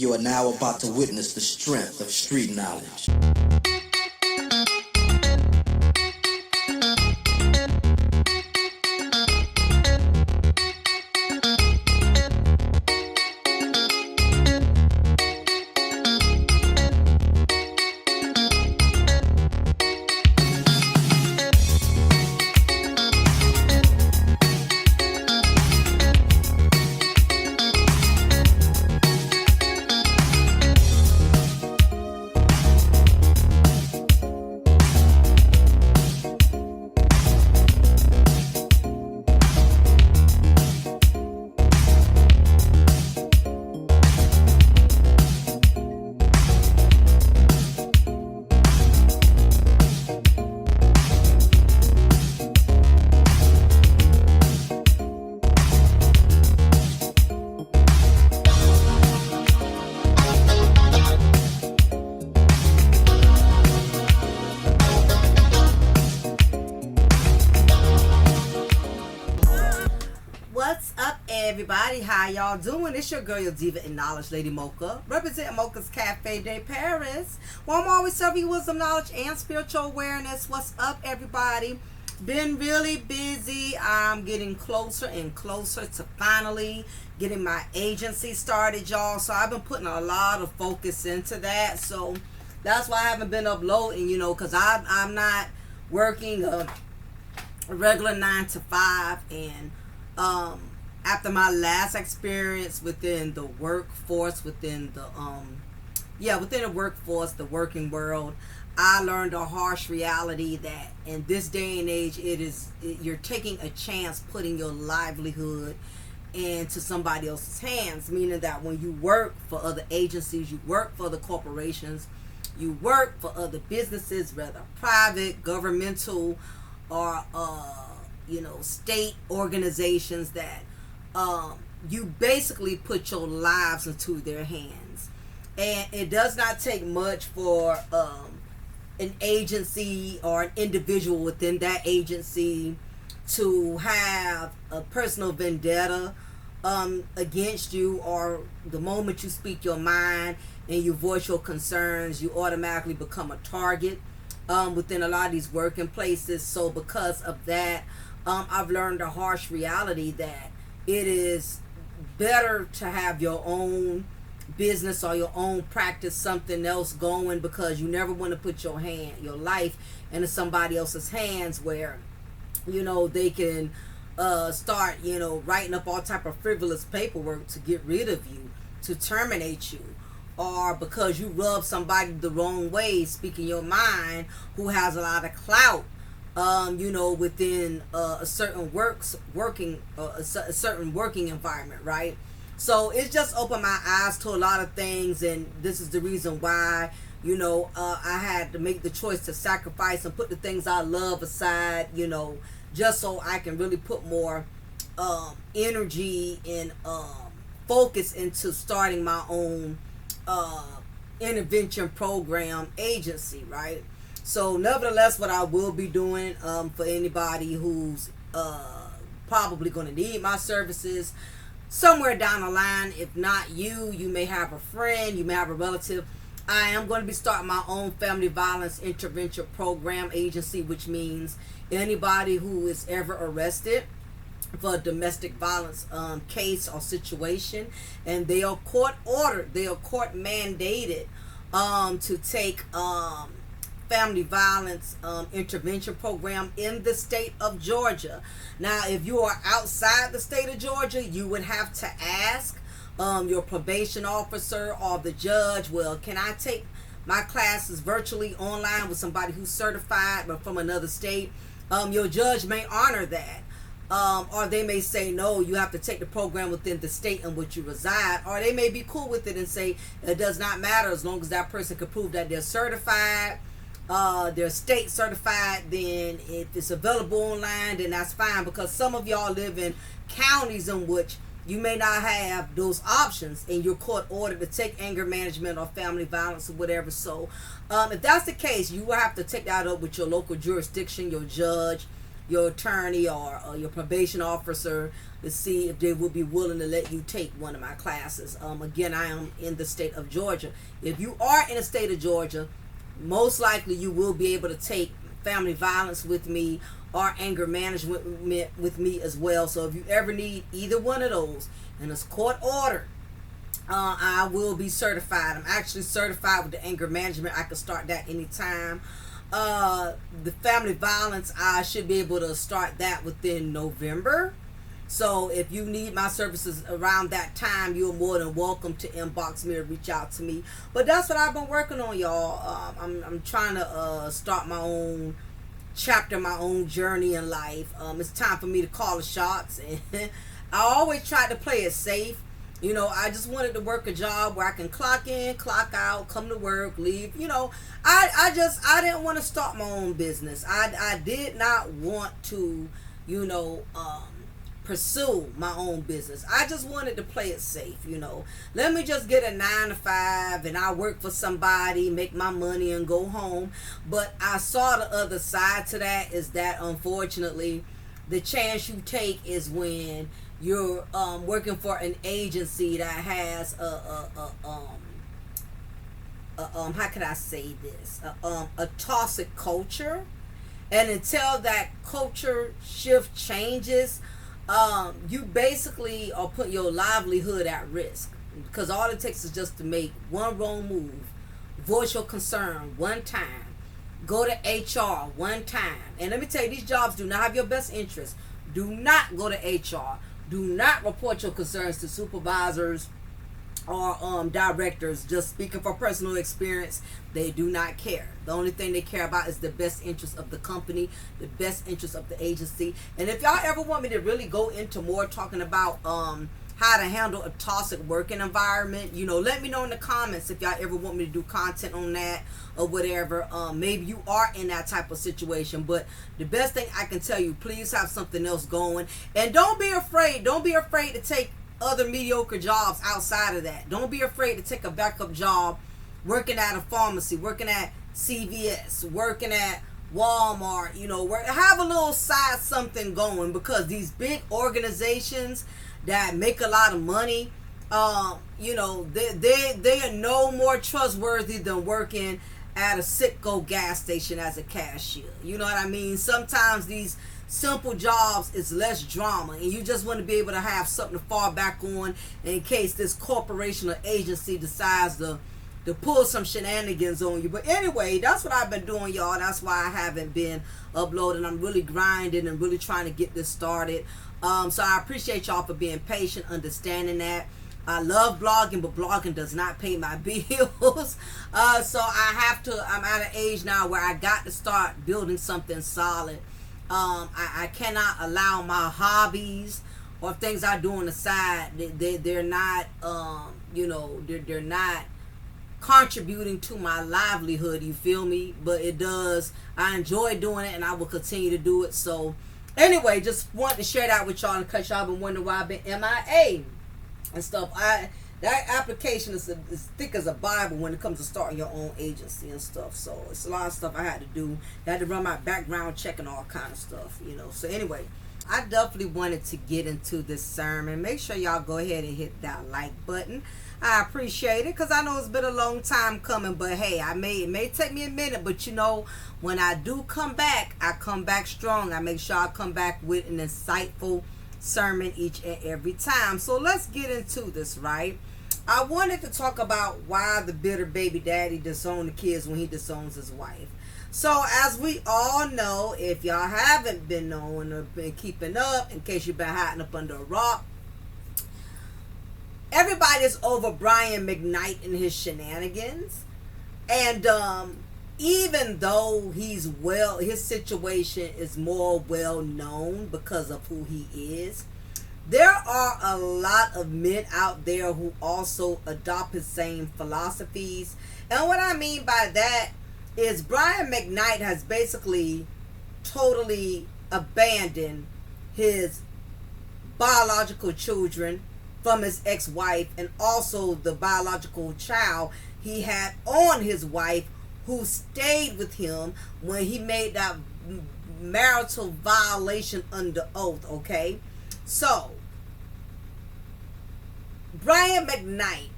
You are now about to witness the strength of street knowledge. What's up, everybody? How y'all doing? It's your girl, your diva and knowledge lady Mocha, representing Mocha's Cafe de Paris, where I'm always serving you wisdom, knowledge, and spiritual awareness. What's up, everybody? Been really busy. I'm getting closer and closer to finally getting my agency started, y'all. So I've been putting a lot of focus into that. So that's why I haven't been uploading, because I'm not working a regular 9 to 5, and after my last experience within the workforce, within the workforce, the working world, I learned a harsh reality that in this day and age, you're taking a chance putting your livelihood into somebody else's hands, meaning that when you work for other agencies, you work for the corporations, you work for other businesses, whether private, governmental, or state organizations, that you basically put your lives into their hands. And it does not take much for an agency or an individual within that agency to have a personal vendetta against you, or the moment you speak your mind and you voice your concerns, you automatically become a target within a lot of these working places. So because of that, I've learned a harsh reality that it is better to have your own business or your own practice, something else going, because you never want to put your life into somebody else's hands where they can start writing up all type of frivolous paperwork to get rid of you, to terminate you, or because you rub somebody the wrong way, speaking your mind, who has a lot of clout within a certain working environment, right? So it's just opened my eyes to a lot of things, and this is the reason why I had to make the choice to sacrifice and put the things I love aside, just so I can really put more energy and focus into starting my own intervention program agency, right? So nevertheless, what I will be doing for anybody who's probably going to need my services somewhere down the line, if not you may have a friend, you may have a relative, I am going to be starting my own family violence intervention program agency, which means anybody who is ever arrested for a domestic violence case or situation, and they are court ordered, they are court mandated to take family violence intervention program in the state of Georgia. Now, if you are outside the state of Georgia, you would have to ask your probation officer or the judge, well, can I take my classes virtually online with somebody who's certified but from another state? Your judge may honor that. Or they may say, no, you have to take the program within the state in which you reside. Or they may be cool with it and say, it does not matter as long as that person can prove that they're certified, they're state certified. Then if it's available online, then that's fine, because some of y'all live in counties in which you may not have those options, and you're court ordered to take anger management or family violence or whatever. So if that's the case, you will have to take that up with your local jurisdiction, your judge, your attorney or your probation officer to see if they would be willing to let you take one of my classes. Again, I am in the state of Georgia. If you are in the state of Georgia, most likely you will be able to take family violence with me or anger management with me as well. So if you ever need either one of those and it's court ordered, I will be certified. I'm actually certified with the anger management. I can start that anytime. The family violence, I should be able to start that within November. So if you need my services around that time, you're more than welcome to inbox me or reach out to me. But that's what I've been working on, y'all. I'm trying to start my own chapter, my own journey in life. It's time for me to call the shots. And I always try to play it safe. You know, I just wanted to work a job where I can clock in, clock out, come to work, leave. You know, I didn't want to start my own business. I did not want to, you know, pursue my own business. I just wanted to play it safe, you know. Let me just get a 9 to 5 and I work for somebody, make my money and go home. But I saw the other side to that is that unfortunately the chance you take is when you're working for an agency that has how can I say this, a toxic culture, and until that culture shift changes, you basically are putting your livelihood at risk, because all it takes is just to make one wrong move, voice your concern one time, go to HR one time. And let me tell you, these jobs do not have your best interest. Do not go to HR. Do not report your concerns to supervisors or directors. Just speaking from personal experience, they do not care. The only thing they care about is the best interest of the company, the best interest of the agency. And if y'all ever want me to really go into more talking about how to handle a toxic working environment, you know, let me know in the comments if y'all ever want me to do content on that or whatever. Maybe you are in that type of situation, but the best thing I can tell you, please have something else going. And don't be afraid to take other mediocre jobs outside of that. Don't be afraid to take a backup job working at a pharmacy, working at CVS, working at Walmart, you know, have a little side something going, because these big organizations that make a lot of money, you know, they are no more trustworthy than working at a Citgo gas station as a cashier. You know what I mean? Sometimes these simple jobs is less drama, and you just want to be able to have something to fall back on in case this corporation or agency decides to pull some shenanigans on you. But anyway, that's what I've been doing, y'all. That's why I haven't been uploading. I'm really grinding and really trying to get this started. So I appreciate y'all for being patient, understanding that. I love blogging, but blogging does not pay my bills. So I'm at an age now where I got to start building something solid. I cannot allow my hobbies or things I do on the side, they're not, you know, they're not contributing to my livelihood, you feel me? But it does. I enjoy doing it and I will continue to do it. So anyway, just wanted to share that with y'all in case y'all been wondering why I've been MIA and stuff. That application is as thick as a Bible when it comes to starting your own agency and stuff. So it's a lot of stuff I had to do. I had to run my background check and all kind of stuff, you know. So anyway, I definitely wanted to get into this sermon. Make sure y'all go ahead and hit that like button. I appreciate it, because I know it's been a long time coming, but hey, it may take me a minute, but you know, when I do come back, I come back strong. I make sure I come back with an insightful sermon each and every time. So let's get into this, right? I wanted to talk about why the bitter baby daddy disowned the kids when he disowns his wife. So as we all know, if y'all haven't been knowing or been keeping up, in case you've been hiding up under a rock, everybody's over Brian McKnight and his shenanigans. And even though his situation is more well known because of who he is, there are a lot of men out there who also adopt his same philosophies. And what I mean by that is Brian McKnight has basically totally abandoned his biological children from his ex-wife, and also the biological child he had on his wife, who stayed with him when he made that marital violation under oath, okay? So, Brian McKnight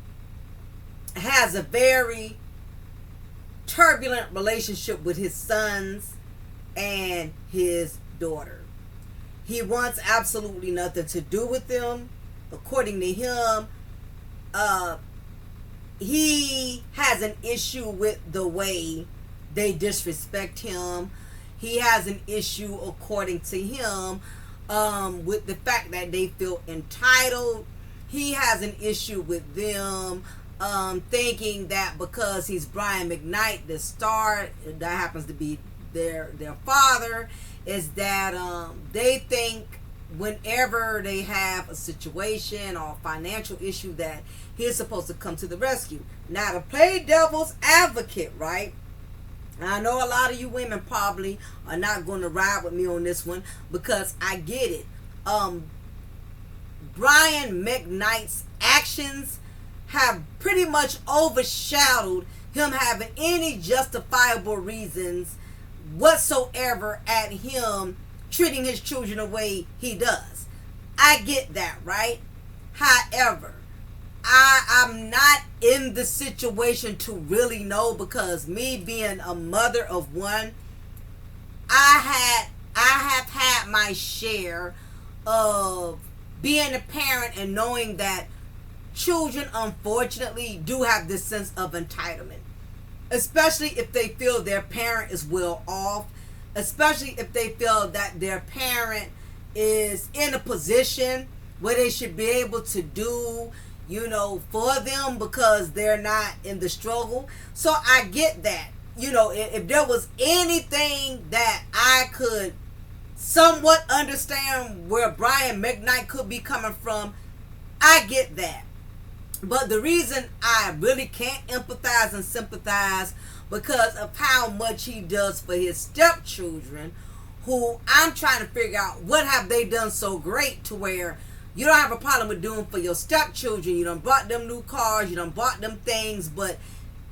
has a very turbulent relationship with his sons and his daughter. He wants absolutely nothing to do with them. According to him, he has an issue with the way they disrespect him. He has an issue, according to him, with the fact that they feel entitled. He has an issue with them thinking that because he's Brian McKnight, the star, that happens to be their father, is that they think whenever they have a situation or financial issue that he's supposed to come to the rescue. Now, to play devil's advocate, right? I know a lot of you women probably are not going to ride with me on this one because I get it. Brian McKnight's actions have pretty much overshadowed him having any justifiable reasons whatsoever at him treating his children the way he does. I get that, right? However, I'm not in the situation to really know, because me being a mother of one, I have had my share of being a parent and knowing that children unfortunately do have this sense of entitlement, especially if they feel their parent is well off, especially if they feel that their parent is in a position where they should be able to do, for them because they're not in the struggle. So I get that. If there was anything that I could somewhat understand where Brian McKnight could be coming from, I get that. But the reason I really can't empathize and sympathize because of how much he does for his stepchildren, who I'm trying to figure out what have they done so great to where you don't have a problem with doing for your stepchildren. You done bought them new cars, you done bought them things, but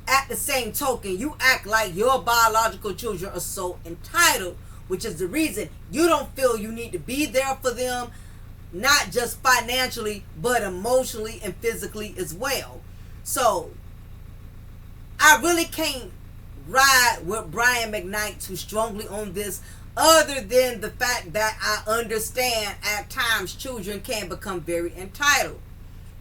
at the same token, you act like your biological children are so entitled, which is the reason you don't feel you need to be there for them, not just financially, but emotionally and physically as well. So, I really can't ride with Brian McKnight too strongly on this, other than the fact that I understand at times children can become very entitled.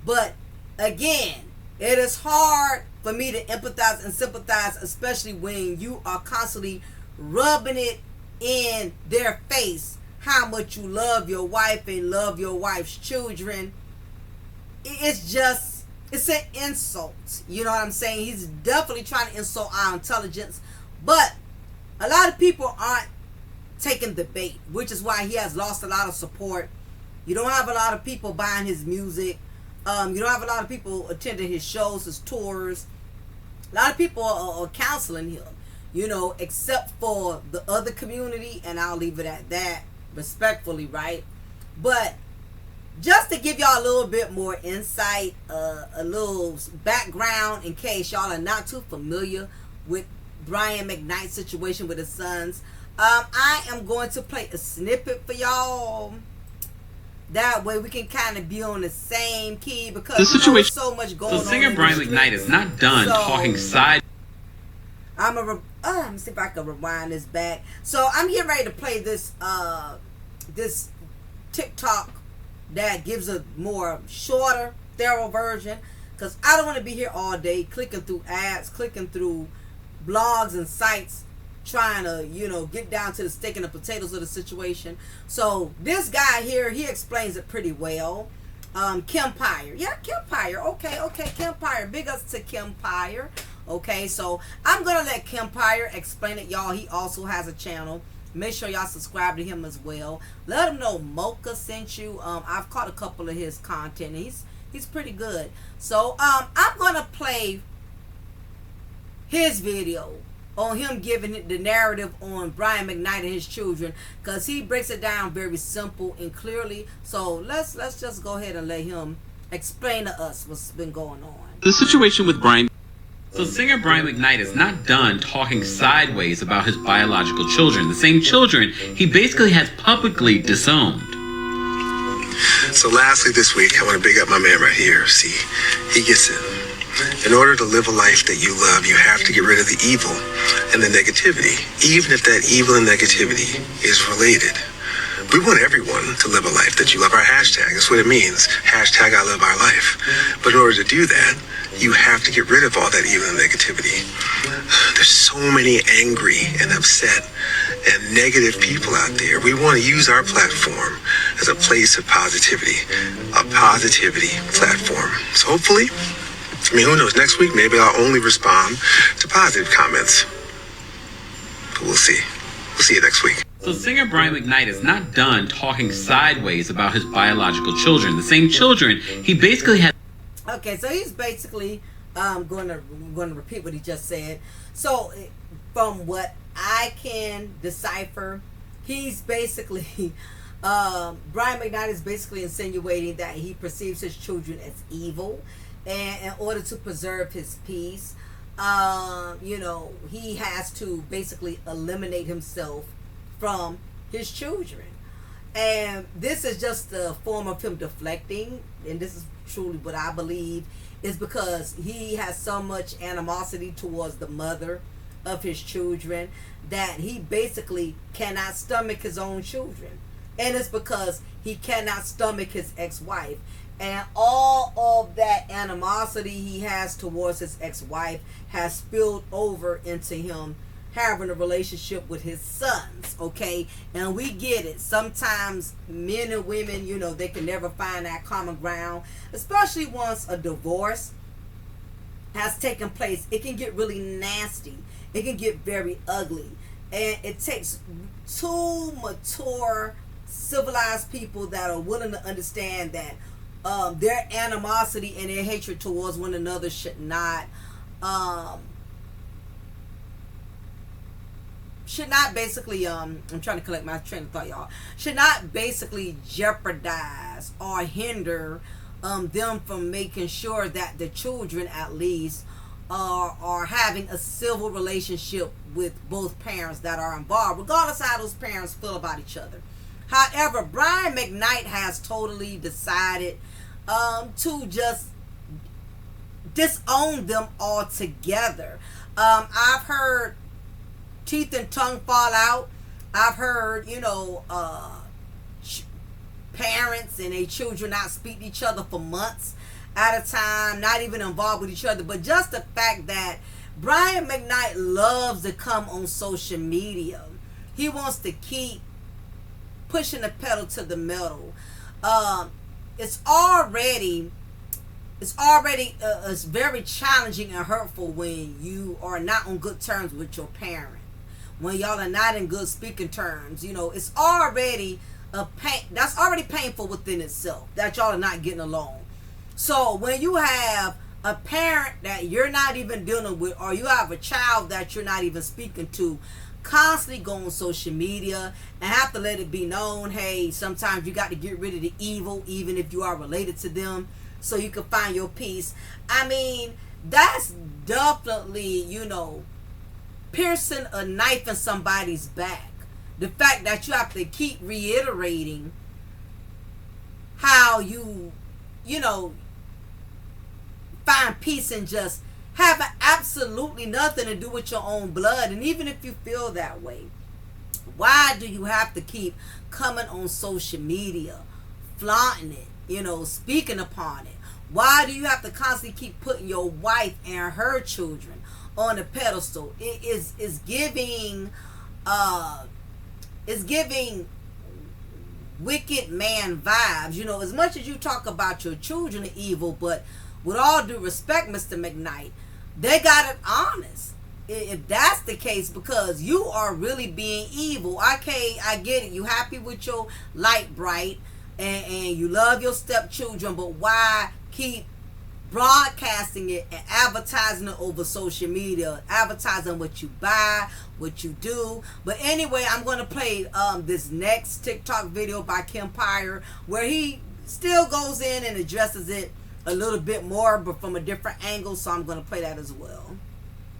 But again, it is hard for me to empathize and sympathize, especially when you are constantly rubbing it in their face how much you love your wife and love your wife's children. It's an insult. You know what I'm saying? He's definitely trying to insult our intelligence. But a lot of people aren't taking the bait, which is why he has lost a lot of support. You don't have a lot of people buying his music. You don't have a lot of people attending his shows, his tours. A lot of people are counseling him, except for the other community, and I'll leave it at that, respectfully, right? But just to give y'all a little bit more insight, a little background in case y'all are not too familiar with Brian McKnight's situation with his sons, I am going to play a snippet for y'all. That way we can kind of be on the same key, because there's so much going on. So singer Brian McKnight is not done talking side. Let me see if I can rewind this back. So I'm getting ready to play this this TikTok that gives a more shorter, thorough version, because I don't want to be here all day clicking through ads, clicking through blogs and sites, trying to get down to the steak and the potatoes of the situation. So this guy here, he explains it pretty well. Kempire, okay, Kempire, big ups to Kempire. Okay, so I'm gonna let Kempire explain it, y'all. He also has a channel. Make sure y'all subscribe to him as well. Let him know Mocha sent you. I've caught a couple of his content. He's pretty good. So I'm gonna play his video on him giving the narrative on Brian McKnight and his children, because he breaks it down very simple and clearly. So let's just go ahead and let him explain to us what's been going on. The situation with Brian. So singer Brian McKnight is not done talking sideways about his biological children, the same children he basically has publicly disowned. So lastly this week, I want to big up my man right here. See, he gets it. In order to live a life that you love, you have to get rid of the evil and the negativity, even if that evil and negativity is related. We want everyone to live a life that you love. Our hashtag, that's what it means. Hashtag I love our life. But in order to do that, you have to get rid of all that evil and negativity. There's so many angry and upset and negative people out there. We want to use our platform as a place of positivity, a positivity platform. So hopefully, who knows, next week maybe I'll only respond to positive comments. But we'll see. We'll see you next week. So singer Brian McKnight is not done talking sideways about his biological children, the same children he basically had. Okay, so he's basically going to repeat what he just said. So from what I can decipher, he's basically Brian McKnight is basically insinuating that he perceives his children as evil, and in order to preserve his peace, he has to basically eliminate himself from his children. And this is just a form of him deflecting, and this is truly what I believe, is because he has so much animosity towards the mother of his children that he basically cannot stomach his own children. And it's because he cannot stomach his ex-wife. And all of that animosity he has towards his ex-wife has spilled over into him having a relationship with his sons, okay? And we get it. Sometimes men and women, they can never find that common ground, especially once a divorce has taken place. It can get really nasty. It can get very ugly. And it takes two mature, civilized people that are willing to understand that their animosity and their hatred towards one another should not basically I'm trying to collect my train of thought, y'all. Should not basically jeopardize or hinder them from making sure that the children at least are having a civil relationship with both parents that are involved, regardless of how those parents feel about each other. However, Brian McKnight has totally decided to just disown them altogether. I've heard teeth and tongue fall out. I've heard, parents and their children not speak to each other for months at a time, not even involved with each other. But just the fact that Brian McKnight loves to come on social media, he wants to keep pushing the pedal to the metal. It's very challenging and hurtful when you are not on good terms with your parent, when y'all are not in good speaking terms. It's already that's already painful within itself that y'all are not getting along. So when you have a parent that you're not even dealing with, or you have a child that you're not even speaking to, constantly go on social media and have to let it be known, hey, sometimes you got to get rid of the evil, even if you are related to them, so you can find your peace. I mean, that's definitely, piercing a knife in somebody's back. The fact that you have to keep reiterating how you find peace in just having absolutely nothing to do with your own blood. And even if you feel that way, why do you have to keep coming on social media, flaunting it, speaking upon it? Why do you have to constantly keep putting your wife and her children on a pedestal? It is giving wicked man vibes. As much as you talk about your children are evil, but with all due respect, Mr. McKnight, they got it honest. If that's the case, because you are really being evil. Okay, I get it. You happy with your light bright, and you love your stepchildren, but why keep broadcasting it and advertising it over social media, advertising what you buy, what you do? But anyway, I'm going to play this next TikTok video by Kim Pyre, where he still goes in and addresses it a little bit more, but from a different angle, so I'm going to play that as well.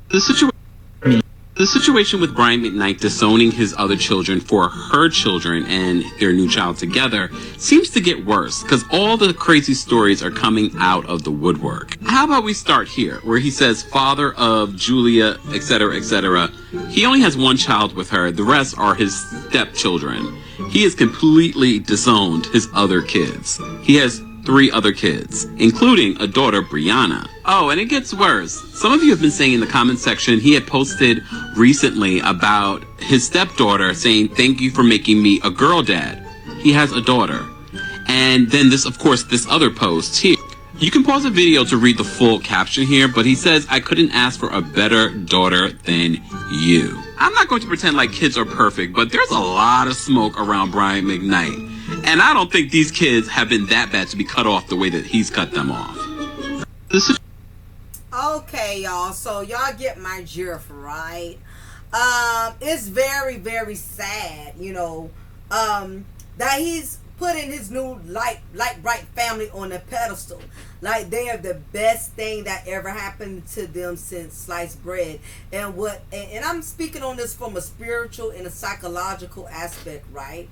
The situation with Brian McKnight disowning his other children for her children and their new child together seems to get worse because all the crazy stories are coming out of the woodwork. How about we start here, where he says father of Julia, etc., etc. He only has one child with her. The rest are his stepchildren. He has completely disowned his other kids. He has 3 other kids, including a daughter, Brianna. Oh, and it gets worse. Some of you have been saying in the comment section he had posted recently about his stepdaughter saying, "Thank you for making me a girl dad." He has a daughter. And then this, of course, this other post here. You can pause the video to read the full caption here, but he says, "I couldn't ask for a better daughter than you." I'm not going to pretend like kids are perfect, but there's a lot of smoke around Brian McKnight. And I don't think these kids have been that bad to be cut off the way that he's cut them off. Okay, y'all. So y'all get my drift, right? It's very, very sad, you know, that he's putting his new light bright family on a pedestal. Like they are the best thing that ever happened to them since sliced bread. And I'm speaking on this from a spiritual and a psychological aspect, right?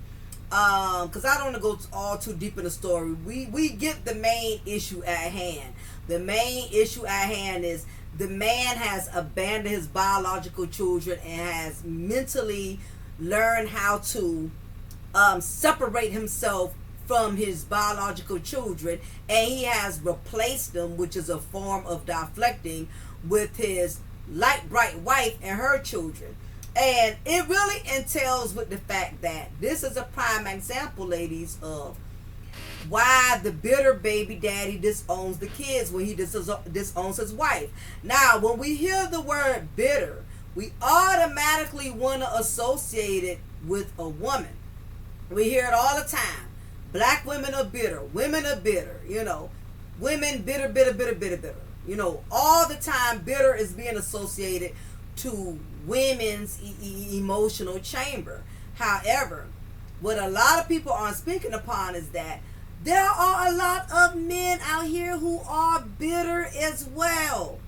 Because I don't want to go all too deep in the story. We get the main issue at hand. The main issue at hand is the man has abandoned his biological children and has mentally learned how to separate himself from his biological children, and he has replaced them, which is a form of deflecting, with his light bright wife and her children. And it really entails with the fact that this is a prime example, ladies, of why the bitter baby daddy disowns the kids when he disowns his wife. Now, when we hear the word bitter, we automatically want to associate it with a woman. We hear it all the time. Black women are bitter. Women are bitter. You know, women bitter, bitter, bitter, bitter, bitter. You know, all the time bitter is being associated to women's emotional chamber. However, what a lot of people aren't speaking upon is that there are a lot of men out here who are bitter as well.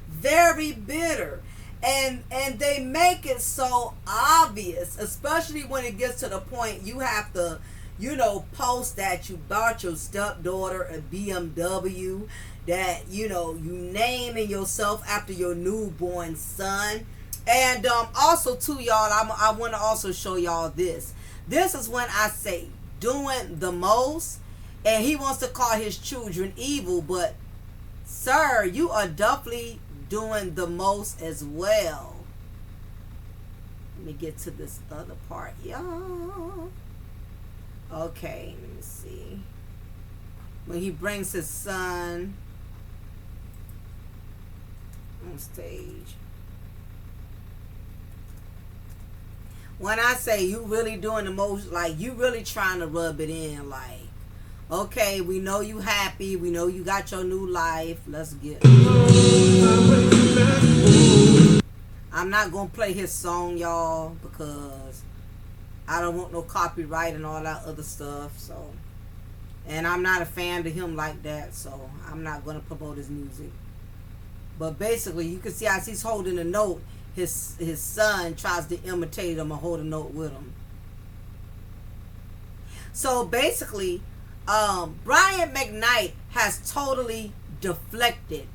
Very bitter. And they make it so obvious, especially when it gets to the point you have to, you know, post that you bought your stepdaughter a BMW, that, you know, you naming yourself after your newborn son. And also too, y'all, I want to also show y'all this. This is when I say doing the most, and he wants to call his children evil, but sir, you are definitely doing the most as well. Let me get to this other part, y'all. Okay, let me see. When he brings his son on stage. When I say you really doing the most, like you really trying to rub it in, like, okay, we know you happy, we know you got your new life, let's get it. I'm not gonna play his song, y'all, because I don't want no copyright and all that other stuff. So, and I'm not a fan of him like that, so I'm not gonna promote his music. But basically, you can see as he's holding a note, his son tries to imitate him or hold a note with him. So basically, Brian McKnight has totally deflected,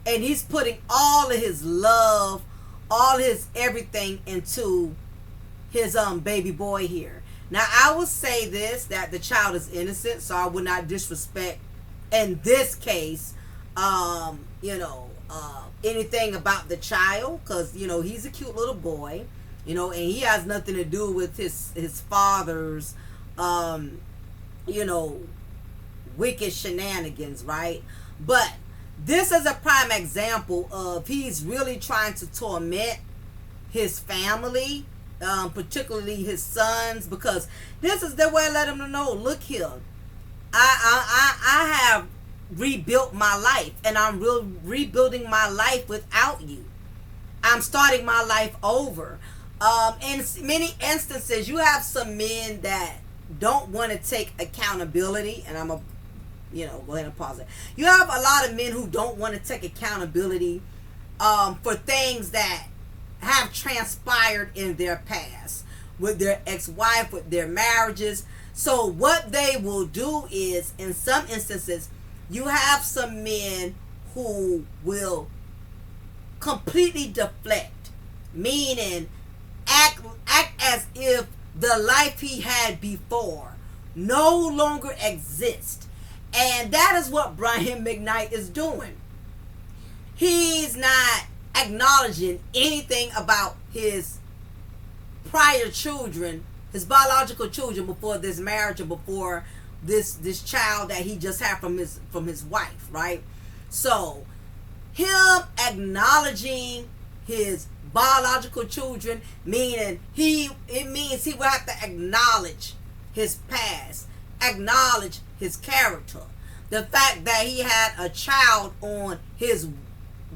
and he's putting all of his love, all his everything into his baby boy here. Now, I will say this, that the child is innocent, so I would not disrespect in this case you know, anything about the child, because, you know, he's a cute little boy, you know, and he has nothing to do with his father's you know, wicked shenanigans, right? But this is a prime example of he's really trying to torment his family, particularly his sons, because this is their way of letting them know, look here, I have rebuilt my life, and I'm rebuilding my life without you. I'm starting my life over. In many instances, you have some men that don't want to take accountability, and I'm gonna go ahead and pause it. You have a lot of men who don't want to take accountability for things that have transpired in their past with their ex-wife, with their marriages. So what they will do is, in some instances, you have some men who will completely deflect, meaning act as if the life he had before no longer exists. And that is what Brian McKnight is doing. He's not acknowledging anything about his prior children, his biological children, before this marriage or before this child that he just had from his wife, right? So him acknowledging his biological children, meaning it means he will have to acknowledge his past, acknowledge his character, the fact that he had a child on his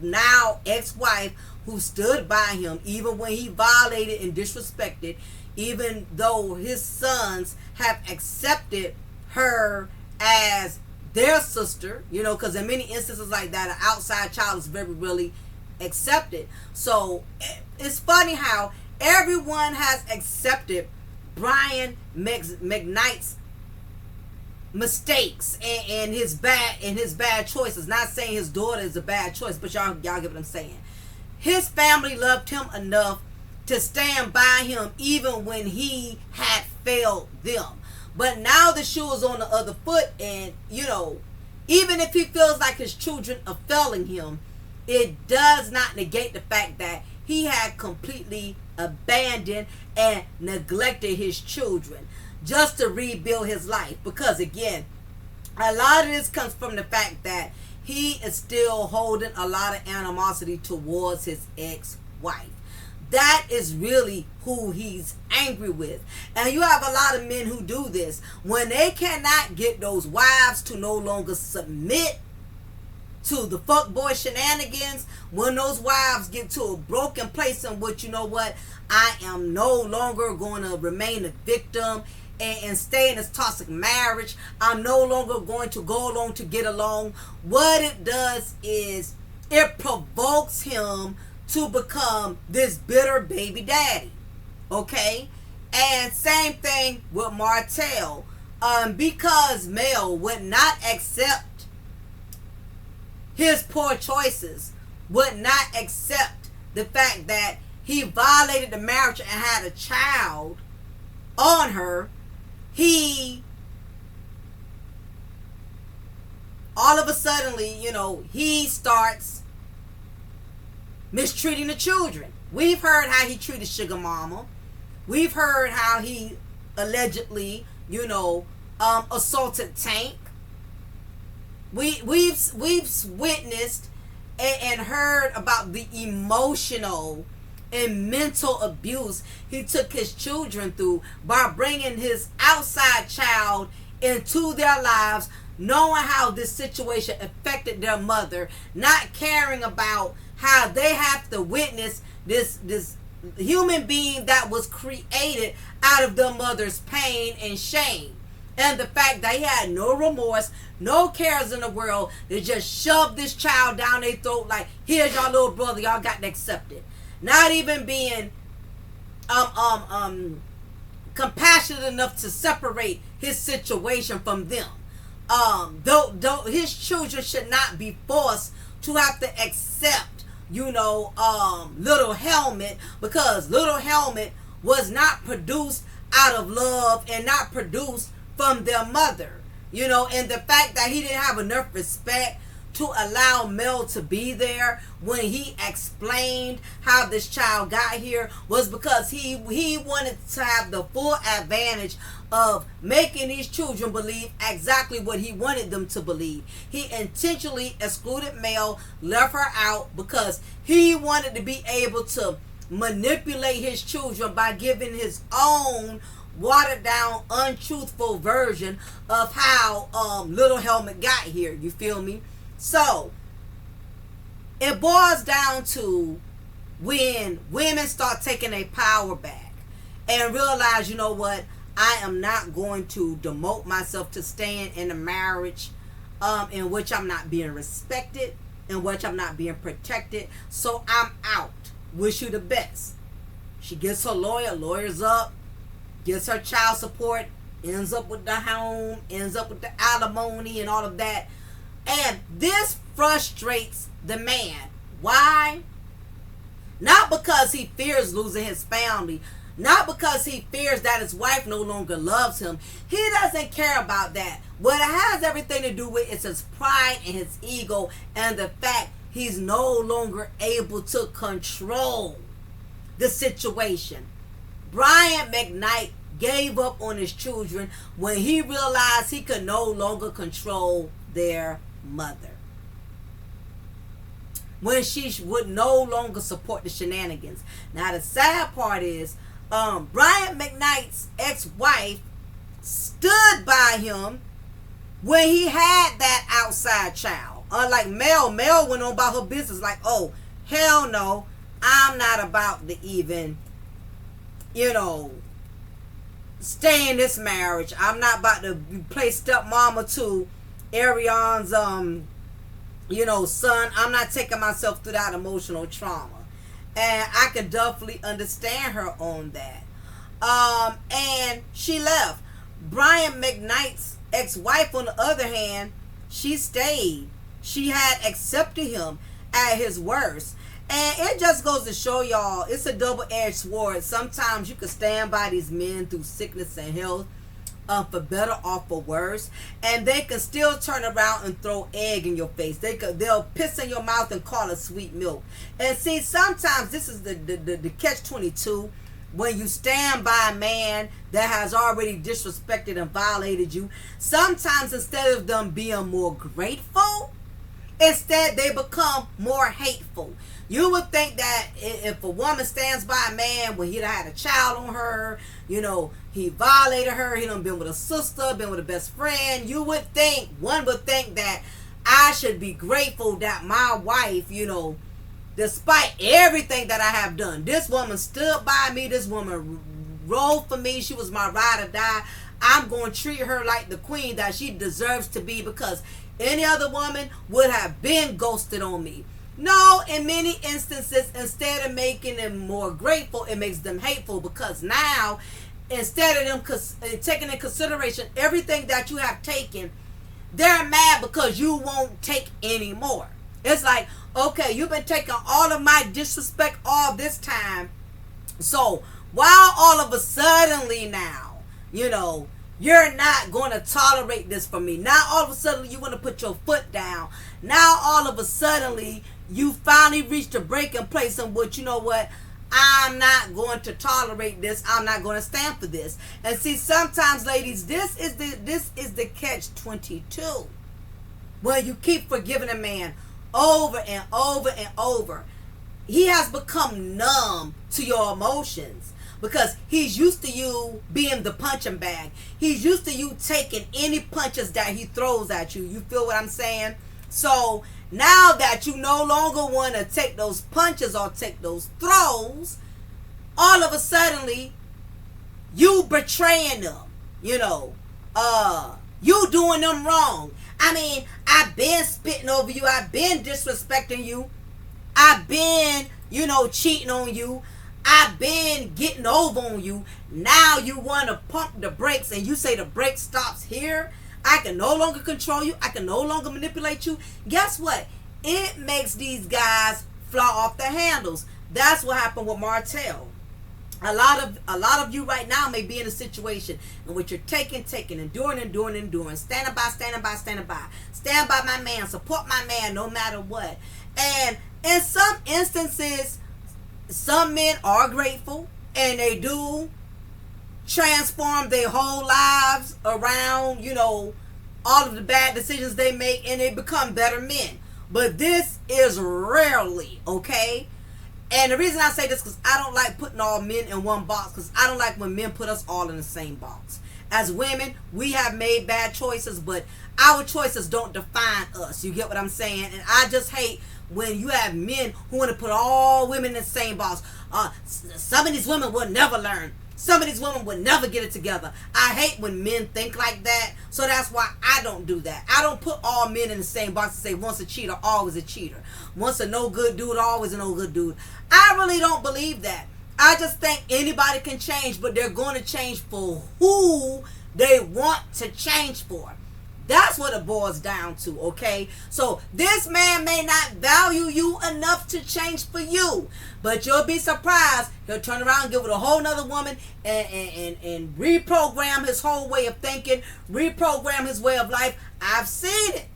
now ex-wife who stood by him even when he violated and disrespected, even though his sons have accepted her as their sister, because in many instances like that, an outside child is very really accepted. So it's funny how everyone has accepted Brian McKnight's mistakes and his bad choices. Not saying his daughter is a bad choice, but y'all get what I'm saying. His family loved him enough to stand by him even when he had failed them. But now the shoe is on the other foot, and even if he feels like his children are failing him, it does not negate the fact that he had completely abandoned and neglected his children just to rebuild his life. Because again, a lot of this comes from the fact that he is still holding a lot of animosity towards his ex-wife. That is really who he's angry with. And you have a lot of men who do this. When they cannot get those wives to no longer submit to the fuckboy shenanigans, when those wives get to a broken place in which, I am no longer going to remain a victim and stay in this toxic marriage. I'm no longer going to go along to get along. What it does is it provokes him to become this bitter baby daddy. Okay? And same thing with Martell. Because Mel would not accept his poor choices, would not accept the fact that he violated the marriage and had a child on her, he all of a sudden, he starts mistreating the children. We've heard how he treated Sugar Mama. We've heard how he allegedly, assaulted Tank. We've witnessed and heard about the emotional and mental abuse he took his children through by bringing his outside child into their lives, knowing how this situation affected their mother, not caring about how they have to witness this human being that was created out of their mother's pain and shame. And the fact that he had no remorse, no cares in the world, they just shoved this child down their throat like, here's your little brother, y'all got to accept it. Not even being compassionate enough to separate his situation from them. Though his children should not be forced to have to accept, Little Helmet, because Little Helmet was not produced out of love and not produced from their mother, and the fact that he didn't have enough respect to allow Mel to be there when he explained how this child got here was because he wanted to have the full advantage of making these children believe exactly what he wanted them to believe. He intentionally excluded Mel, left her out because he wanted to be able to manipulate his children by giving his own watered down, untruthful version of how Little Helmet got here. You feel me? So it boils down to when women start taking their power back and realize, I am not going to demote myself to staying in a marriage in which I'm not being respected, in which I'm not being protected. So I'm out. Wish you the best. She gets her lawyer, lawyers up, gets her child support, ends up with the home, ends up with the alimony and all of that. And this frustrates the man. Why? Not because he fears losing his family. Not because he fears that his wife no longer loves him. He doesn't care about that. What it has everything to do with is his pride and his ego and the fact he's no longer able to control the situation. Brian McKnight gave up on his children when he realized he could no longer control their mother. When she would no longer support the shenanigans. Now the sad part is, Brian McKnight's ex-wife stood by him when he had that outside child. Unlike Mel went on about her business like, oh, hell no, I'm not about to even, stay in this marriage. I'm not about to play stepmama to Ariane's, son. I'm not taking myself through that emotional trauma. And I could definitely understand her on that. And she left. Brian McKnight's ex-wife, on the other hand, she stayed. She had accepted him at his worst. And it just goes to show y'all, it's a double-edged sword. Sometimes you can stand by these men through sickness and health, for better or for worse, and they can still turn around and throw egg in your face. They'll piss in your mouth and call it sweet milk. And see, sometimes this is the catch-22. When you stand by a man that has already disrespected and violated you, sometimes instead of them being more grateful, instead they become more hateful. You would think that if a woman stands by a man when he had a child on her, he violated her, he done been with a sister, been with a best friend, one would think that I should be grateful that my wife, despite everything that I have done, this woman stood by me, this woman rode for me, she was my ride or die. I'm going to treat her like the queen that she deserves to be, because any other woman would have been ghosted on me. No, in many instances, instead of making them more grateful, it makes them hateful, because now, instead of them taking in consideration everything that you have taken, they're mad because you won't take any more. It's like, okay, you've been taking all of my disrespect all this time, so why all of a suddenly now, you're not going to tolerate this from me? Now all of a sudden you want to put your foot down. Now all of a suddenly you finally reached a breaking place in which, I'm not going to tolerate this. I'm not going to stand for this. And see, sometimes, ladies, this is the catch-22. When you keep forgiving a man over and over and over, he has become numb to your emotions, because he's used to you being the punching bag. He's used to you taking any punches that he throws at you. You feel what I'm saying? So now that you no longer want to take those punches or take those throws, all of a sudden you betraying them. You doing them wrong. I mean, I've been spitting over you. I've been disrespecting you. I've been, cheating on you. I've been getting over on you. Now you want to pump the brakes, and you say the brake stops here. I can no longer control you. I can no longer manipulate you. Guess what? It makes these guys fly off the handles. That's what happened with Martell. A lot of you right now may be in a situation in which you're taking, enduring. Standing by. Stand by my man. Support my man no matter what. And in some instances, some men are grateful, and they do transform their whole lives around, all of the bad decisions they make, and they become better men. But this is rarely, okay? And the reason I say this, because I don't like putting all men in one box, because I don't like when men put us all in the same box. As women, we have made bad choices, but our choices don't define us. You get what I'm saying? And I just hate when you have men who want to put all women in the same box. Some of these women will never learn. Some of these women would never get it together. I hate when men think like that, so that's why I don't do that. I don't put all men in the same box and say once a cheater, always a cheater. Once a no good dude, always a no good dude. I really don't believe that. I just think anybody can change, but they're going to change for who they want to change for. That's what it boils down to, okay? So this man may not value you enough to change for you, but you'll be surprised. He'll turn around and get with a whole nother woman and reprogram his whole way of thinking, reprogram his way of life. I've seen it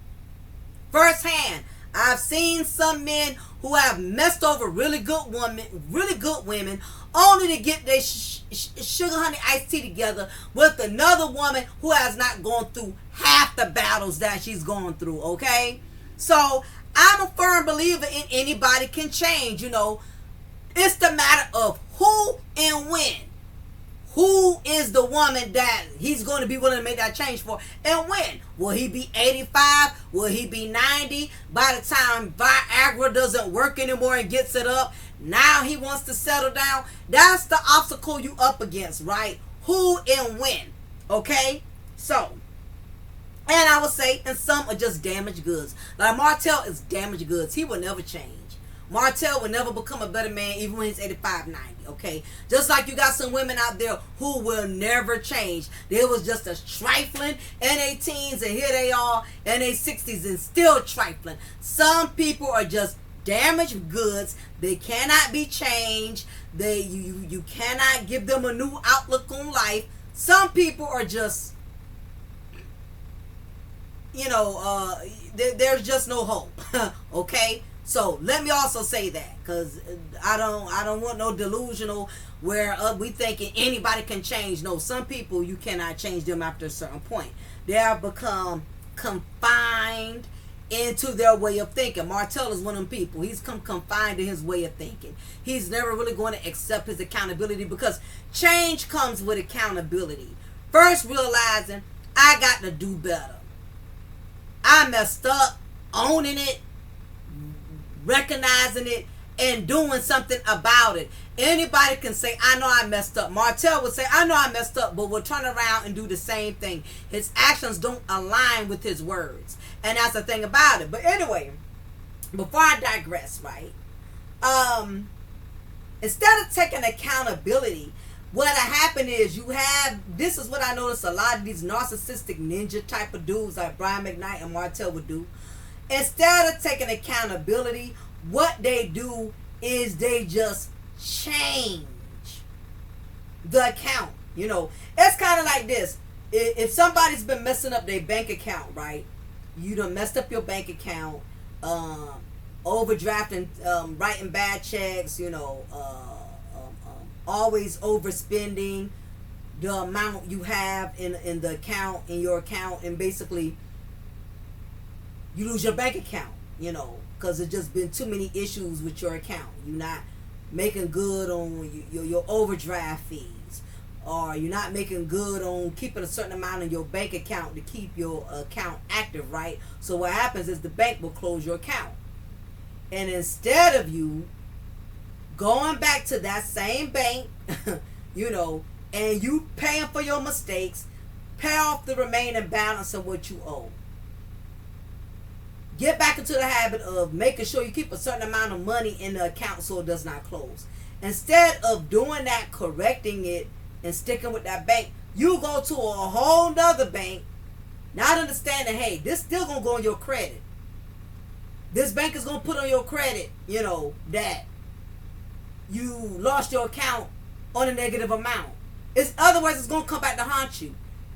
firsthand. I've seen some men who have messed over really good women, only to get their sugar honey iced tea together with another woman who has not gone through half the battles that she's gone through, okay? So I'm a firm believer in anybody can change, you know. It's the matter of who and when. Who is the woman that he's going to be willing to make that change for, and when? Will he be 85? Will he be 90? By the time Viagra doesn't work anymore and gets it up, now he wants to settle down. That's the obstacle you up against, right? Who and when, okay? So, and I would say, and some are just damaged goods. Like Martell is damaged goods. He will never change. Martell will never become a better man even when he's 85, 90, okay? Just like you got some women out there who will never change. They was just as trifling in their teens, and here they are in their 60s and still trifling. Some people are just damaged goods. They cannot be changed. You cannot give them a new outlook on life. Some people are just, you know, there's just no hope, okay? So let me also say that, because I don't want no delusional where we thinking anybody can change. No, some people you cannot change them after a certain point. They have become confined into their way of thinking. Martell is one of them people. He's confined to his way of thinking. He's never really going to accept his accountability, because change comes with accountability. First realizing I got to do better. I messed up, owning it, recognizing it, and doing something about it. Anybody can say, I know I messed up. Martell would say, I know I messed up, but will turn around and do the same thing. His actions don't align with his words. And that's the thing about it. But anyway, before I digress, right? Instead of taking accountability, what happened is this is what I noticed a lot of these narcissistic ninja type of dudes like Brian McKnight and Martell would do. Instead of taking accountability, what they do is they just change the account. You know, it's kind of like this. If somebody's been messing up their bank account, right? You done messed up your bank account, overdrafting, writing bad checks, you know, always overspending the amount you have in the account, in your account, and basically you lose your bank account, you know, because there's just been too many issues with your account. You're not making good on your overdraft fees, or you're not making good on keeping a certain amount in your bank account to keep your account active, right? So what happens is the bank will close your account. And instead of you going back to that same bank, you know, and you paying for your mistakes, pay off the remaining balance of what you owe. Get back into the habit of making sure you keep a certain amount of money in the account so it does not close. Instead of doing that, correcting it, and sticking with that bank, you go to a whole nother bank, not understanding, hey, this still going to go on your credit. This bank is going to put on your credit, you know, that you lost your account on a negative amount. Otherwise, it's going to come back to haunt you.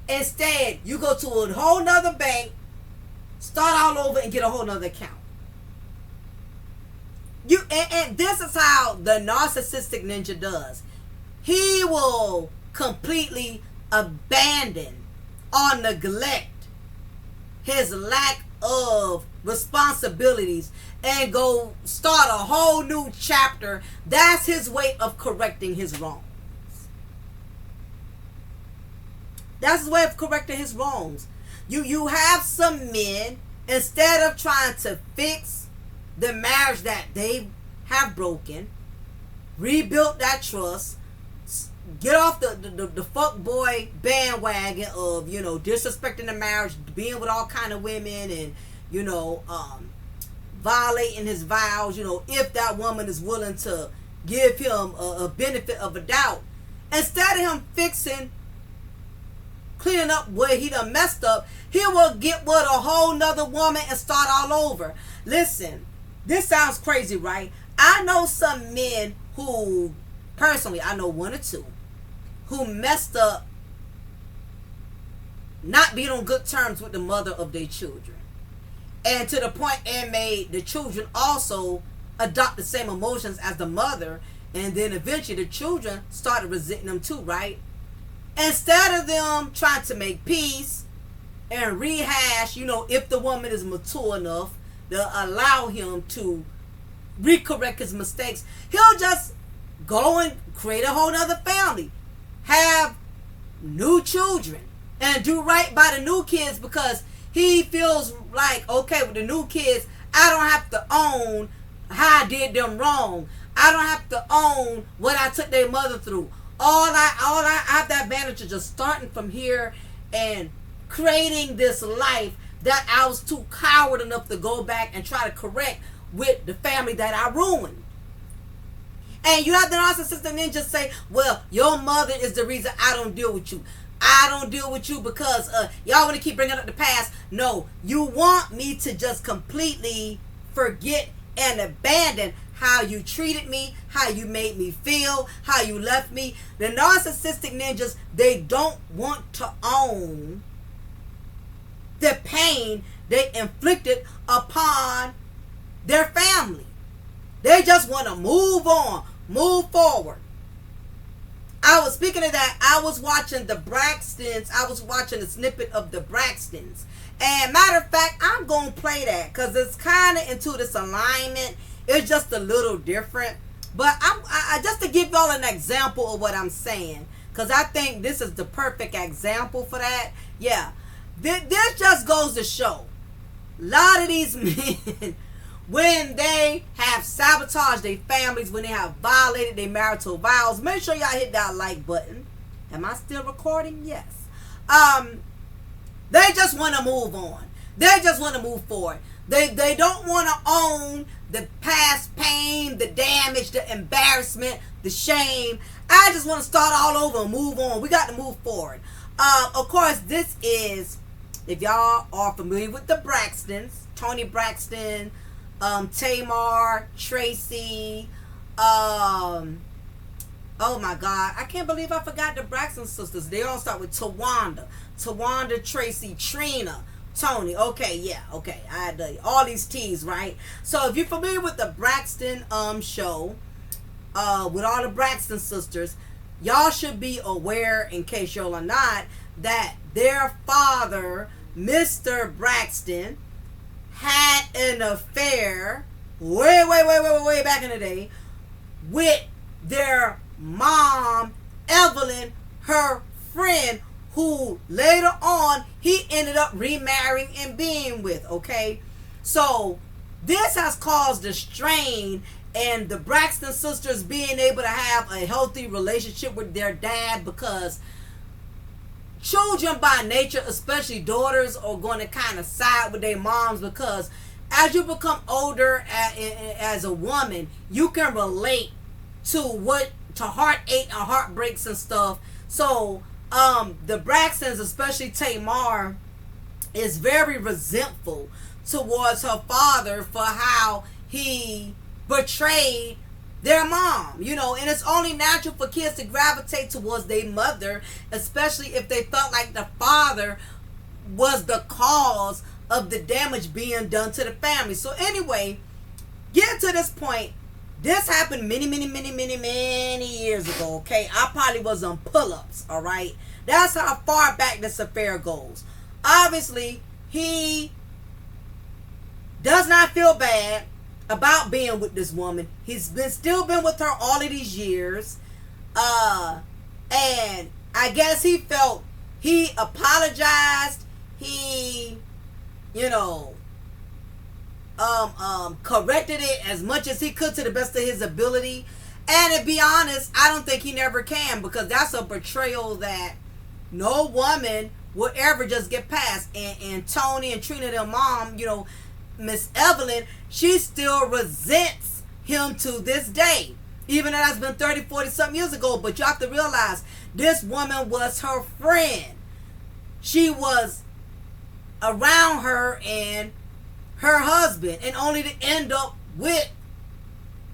Instead, you go to a whole nother bank, start all over, and get a whole nother account. And this is how the narcissistic ninja does. He will completely abandon or neglect his lack of responsibilities and go start a whole new chapter. That's his way of correcting his wrongs. That's his way of correcting his wrongs. You have some men, instead of trying to fix the marriage that they have broken, rebuild that trust, get off the fuck boy bandwagon of, you know, disrespecting the marriage, being with all kind of women, and, you know, violating his vows, you know, if that woman is willing to give him a benefit of a doubt. Instead of him cleaning up where he done messed up, he will get with a whole nother woman and start all over. Listen, this sounds crazy, right? I know some men who, personally, I know one or two, who messed up not being on good terms with the mother of their children. And to the point it made the children also adopt the same emotions as the mother, and then eventually the children started resenting them too, right? Instead of them trying to make peace and rehash, you know, if the woman is mature enough to allow him to recorrect his mistakes, he'll just go and create a whole nother family, have new children, and do right by the new kids, because he feels like, okay, with the new kids, I don't have to own how I did them wrong. I don't have to own what I took their mother through. All I have the advantage of just starting from here and creating this life that I was too coward enough to go back and try to correct with the family that I ruined. And you have the narcissist then just say, well, your mother is the reason I don't deal with you. I don't deal with you because y'all want to keep bringing up the past. No, you want me to just completely forget and abandon how you treated me, how you made me feel, how you left me. The narcissistic ninjas, they don't want to own the pain they inflicted upon their family. They just want to move on, move forward. I was speaking of that. I was watching the Braxtons. I was watching a snippet of the Braxtons. And matter of fact, I'm going to play that because it's kind of into this alignment. It's just a little different. But I just to give y'all an example of what I'm saying, because I think this is the perfect example for that. Yeah. This just goes to show a lot of these men, when they have sabotaged their families, when they have violated their marital vows, make sure y'all hit that like button. Am I still recording? Yes. They just want to move on. They just want to move forward. They don't want to own the past pain, the damage, the embarrassment, the shame. I just want to start all over and move on. We got to move forward. Of course, this is, if y'all are familiar with the Braxtons, Tony Braxton, Tamar, Tracy, oh my God, I can't believe I forgot the Braxton sisters. They all start with Tawanda, Tracy, Trina, Tony. Okay, yeah, okay. I had all these T's, right? So if you're familiar with the Braxton show, with all the Braxton sisters, y'all should be aware, in case y'all are not, that their father, Mr. Braxton, had an affair way back in the day with their mom, Evelyn, her friend, who later on he ended up remarrying and being with. Okay, so this has caused a strain in the Braxton sisters being able to have a healthy relationship with their dad, because children by nature, especially daughters, are going to kind of side with their moms, because as you become older as a woman, you can relate to heartache and heartbreaks and stuff. So the Braxtons, especially Tamar, is very resentful towards her father for how he betrayed their mom, you know, and it's only natural for kids to gravitate towards their mother, especially if they felt like the father was the cause of the damage being done to the family. So anyway, getting to this point, this happened many years ago, okay? I probably was on pull-ups, all right? That's how far back this affair goes. Obviously, he does not feel bad about being with this woman. He's still been with her all of these years. And I guess he felt, he apologized. He, you know, corrected it as much as he could to the best of his ability. And to be honest, I don't think he never can, because that's a betrayal that no woman will ever just get past. And Tony and Trina, their mom, you know, Miss Evelyn, she still resents him to this day. Even though that's been 30, 40 something years ago. But you have to realize, this woman was her friend. She was around her and her husband, and only to end up with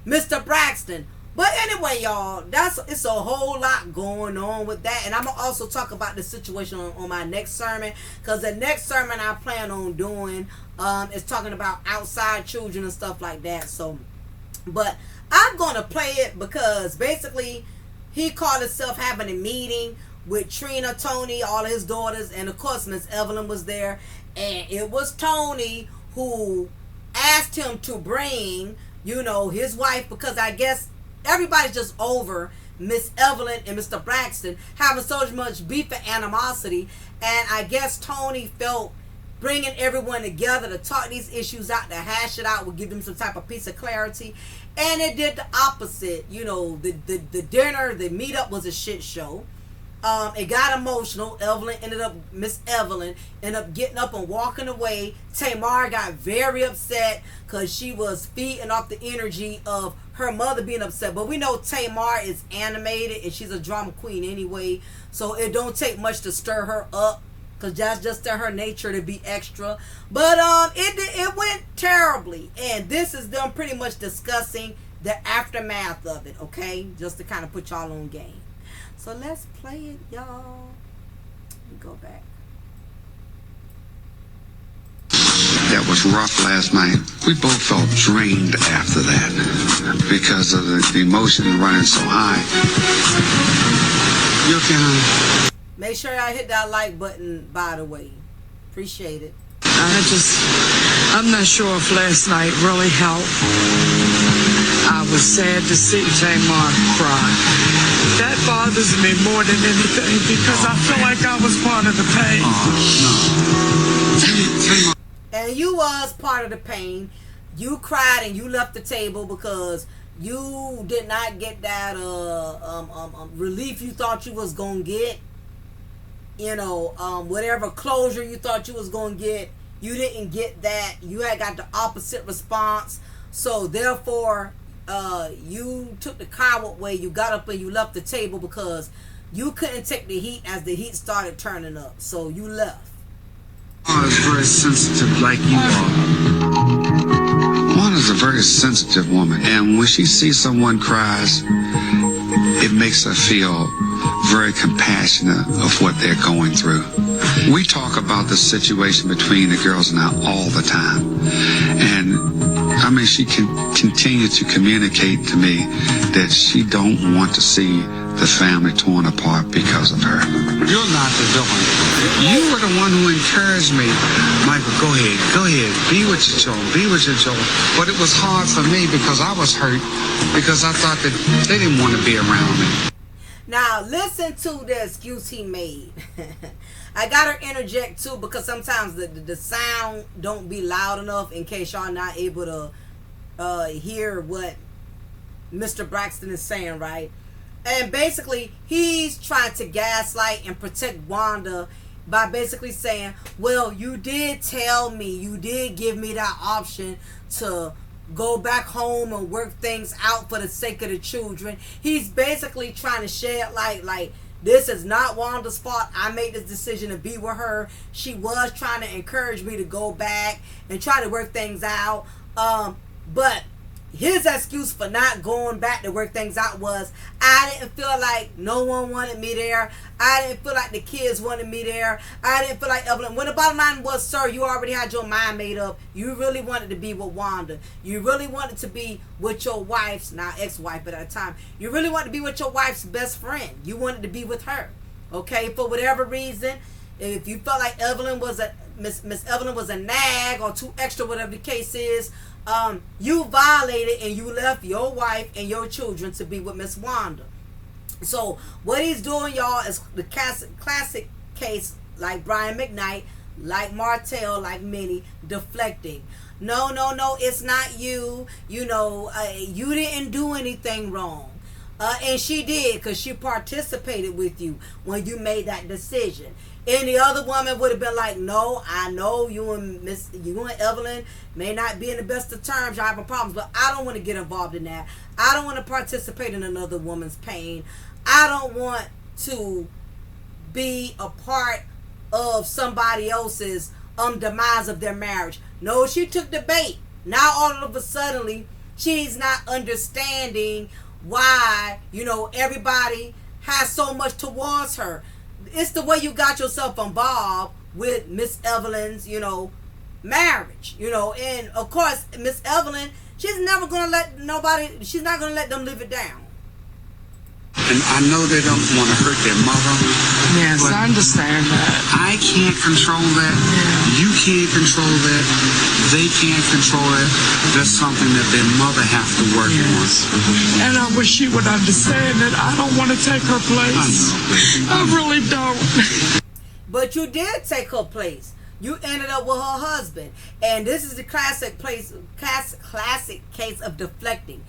Mr. Braxton. But anyway, y'all, it's a whole lot going on with that. And I'm going to also talk about the situation on my next sermon, because the next sermon I plan on doing is talking about outside children and stuff like that. So, but I'm going to play it because basically he called himself having a meeting with Trina, Tony, all of his daughters, and of course Miss Evelyn was there. And it was Tony who asked him to bring, you know, his wife, because I guess everybody's just over Miss Evelyn and Mr. Braxton having so much beef and animosity. And I guess Tony felt bringing everyone together to talk these issues out, to hash it out, would give them some type of piece of clarity. And it did the opposite. You know, the dinner, the meetup was a shit show. It got emotional. Miss Evelyn ended up getting up and walking away. Tamar got very upset because she was feeding off the energy of her mother being upset. But we know Tamar is animated and she's a drama queen anyway, so it don't take much to stir her up, because that's just in her nature to be extra. But it went terribly, and this is them pretty much discussing the aftermath of it, okay? Just to kind of put y'all on game. So let's play it, y'all. Let me go back. That was rough last night. We both felt drained after that because of the emotion running so high. You okay, honey? Make sure y'all hit that like button, by the way. Appreciate it. I'm not sure if last night really helped. I was sad to see Tamar cry. That bothers me more than anything, because I feel like I was part of the pain. And you was part of the pain. You cried and you left the table because you did not get that relief you thought you was gonna get. You know, whatever closure you thought you was gonna get, you didn't get that. You had got the opposite response. So therefore, you took the coward way. You got up and you left the table because you couldn't take the heat as the heat started turning up. So you left. Is very sensitive like you are. Juana's a very sensitive woman, and when she sees someone cries, it makes her feel very compassionate of what they're going through. We talk about the situation between the girls and I all the time, and I mean, she can continue to communicate to me that she don't want to see the family torn apart because of her. You're not the villain. You were the one who encouraged me. Michael, go ahead, be with your children, be with your children. But it was hard for me because I was hurt, because I thought that they didn't want to be around me. Now listen to the excuse he made. I gotta interject too, because sometimes the sound don't be loud enough in case y'all not able to hear what Mr. Braxton is saying, right? And basically he's trying to gaslight and protect Wanda by basically saying, well, you did tell me, you did give me that option to go back home and work things out for the sake of the children. He's basically trying to shed light, like, this is not Wanda's fault. I made this decision to be with her. She was trying to encourage me to go back and try to work things out. But his excuse for not going back to work things out was, I didn't feel like no one wanted me there. I didn't feel like the kids wanted me there. I didn't feel like Evelyn. When the bottom line was, sir, you already had your mind made up. You really wanted to be with Wanda. You really wanted to be with your wife's, now ex-wife at that time. You really wanted to be with your wife's best friend. You wanted to be with her. Okay, for whatever reason, if you felt like Evelyn was Miss Evelyn was a nag or too extra, whatever the case is, you violated and you left your wife and your children to be with Miss Wanda. So what he's doing, y'all, is the classic case, like Brian McKnight, like Martell, like Minnie, deflecting. No, it's not you. You know, you didn't do anything wrong. And she did, because she participated with you when you made that decision. Any other woman would have been like, no, I know you and Evelyn may not be in the best of terms, y'all having problems, but I don't want to get involved in that. I don't want to participate in another woman's pain. I don't want to be a part of somebody else's demise of their marriage. No, she took the bait. Now all of a sudden, she's not understanding why, everybody has so much towards her. It's the way you got yourself involved with Miss Evelyn's, marriage, and of course, Miss Evelyn, she's never going to let nobody, she's not going to let them live it down. And I know they don't want to hurt their mother. Yes, I understand that. I can't control that. Yeah. You can't control that. They can't control it. That's something that their mother has to work on. And I wish she would understand that I don't want to take her place. I really don't. But you did take her place. You ended up with her husband. And this is the classic case of deflecting.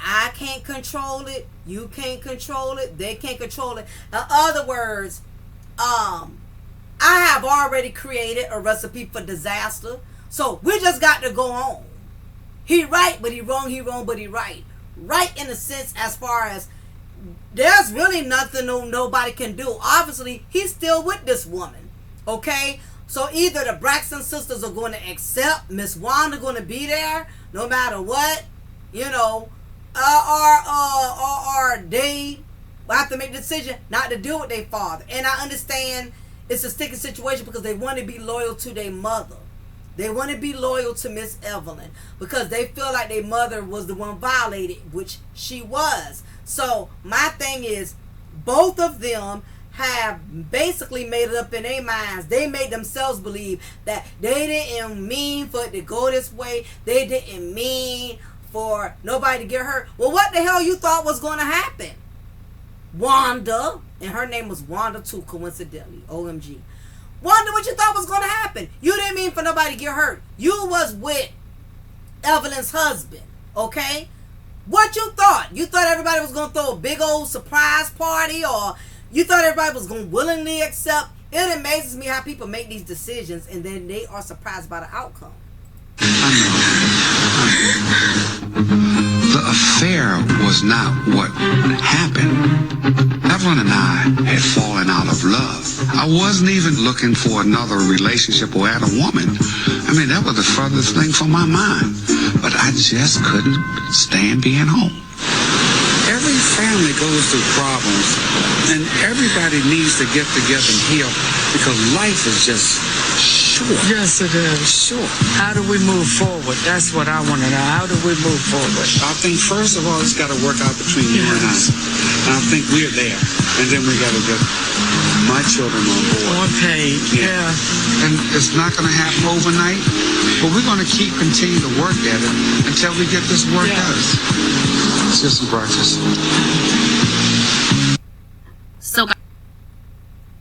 I can't control it. You can't control it. They can't control it. In other words, I have already created a recipe for disaster. So we just got to go on. He right, but he wrong. He wrong, but he right. Right in a sense, as far as there's really nothing nobody can do. Obviously, he's still with this woman. Okay? So either the Braxton sisters are going to accept Miss Wanda going to be there no matter what, or they have to make the decision not to deal with their father. And I understand it's a sticky situation because they want to be loyal to their mother. They want to be loyal to Miss Evelyn because they feel like their mother was the one violated, which she was. So my thing is, both of them have basically made it up in their minds. They made themselves believe that they didn't mean for it to go this way. They didn't mean for nobody to get hurt. Well, what the hell you thought was going to happen? Wanda, and her name was Wanda too, coincidentally. OMG. Wanda, what you thought was going to happen? You didn't mean for nobody to get hurt. You was with Evelyn's husband, okay? What you thought? You thought everybody was going to throw a big old surprise party, or you thought everybody was going to willingly accept? It amazes me how people make these decisions and then they are surprised by the outcome. The affair was not what happened. Evelyn and I had fallen out of love. I wasn't even looking for another relationship or at a woman. I mean, that was the furthest thing from my mind. But I just couldn't stand being home. Every family goes through problems, and everybody needs to get together and heal because life is just short. Yes, it is. Short. How do we move forward? That's what I want to know. How do we move forward? I think first of all, it's got to work out between you and I. And I think we're there. And then we got to get my children on board. On page, yeah. And it's not going to happen overnight, but we're going to continue to work at it until we get this work out. It's just some practice. So,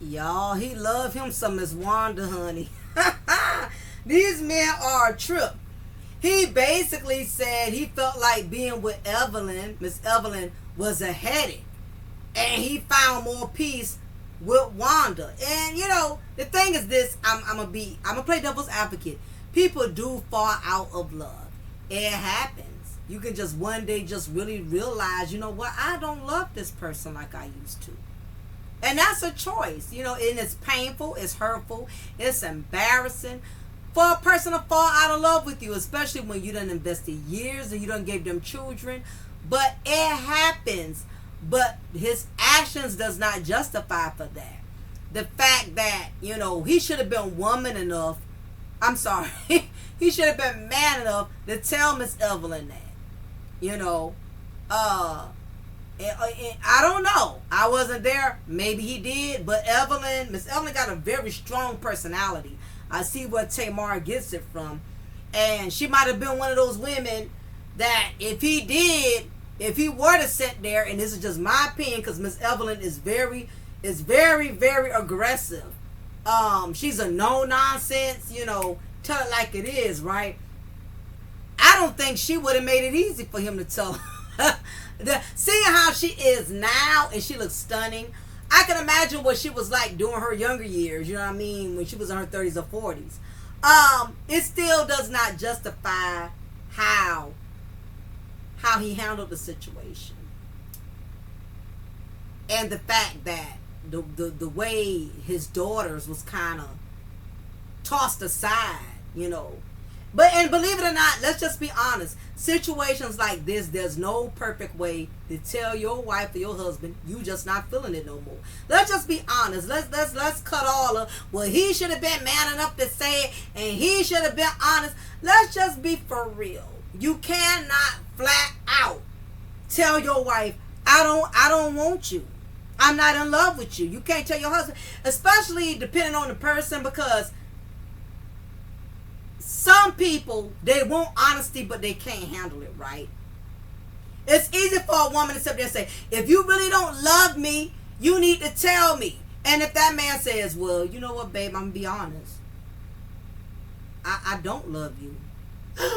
Y'all, he love him some Miss Wanda, honey. These men are a trip. He basically said he felt like being with Evelyn, Miss Evelyn, was a headache. And he found more peace with Wanda. And the thing is this, I'm gonna play devil's advocate. People do fall out of love. It happens. You can just one day just really realize, I don't love this person like I used to. And that's a choice, and it's painful, it's hurtful, it's embarrassing for a person to fall out of love with you, especially when you done invested years and you done gave them children. But it happens. But his actions does not justify for that. The fact that, he should have been woman enough. I'm sorry. He should have been man enough to tell Miss Evelyn that. I don't know. I wasn't there. Maybe he did. But Miss Evelyn got a very strong personality. I see where Tamar gets it from. And she might have been one of those women that if he were to sit there, and this is just my opinion, because Miss Evelyn is very, very aggressive. She's a no-nonsense, tell it like it is, right? I don't think she would have made it easy for him to tell Seeing how she is now, and she looks stunning. I can imagine what she was like during her younger years, you know what I mean, when she was in her 30s or 40s. It still does not justify how he handled the situation. And the fact that the way his daughters was kind of tossed aside, you know. And believe it or not, let's just be honest. Situations like this, there's no perfect way to tell your wife or your husband you just not feeling it no more. Let's just be honest. Let's cut all of, well, he should have been man enough to say it, and he should have been honest. Let's just be for real. You cannot flat out tell your wife, I don't want you. I'm not in love with you. You can't tell your husband, especially depending on the person, because some people, they want honesty, but they can't handle it, right? It's easy for a woman to sit there and say, if you really don't love me, you need to tell me. And if that man says, well, you know what, babe, I'm going to be honest. I don't love you.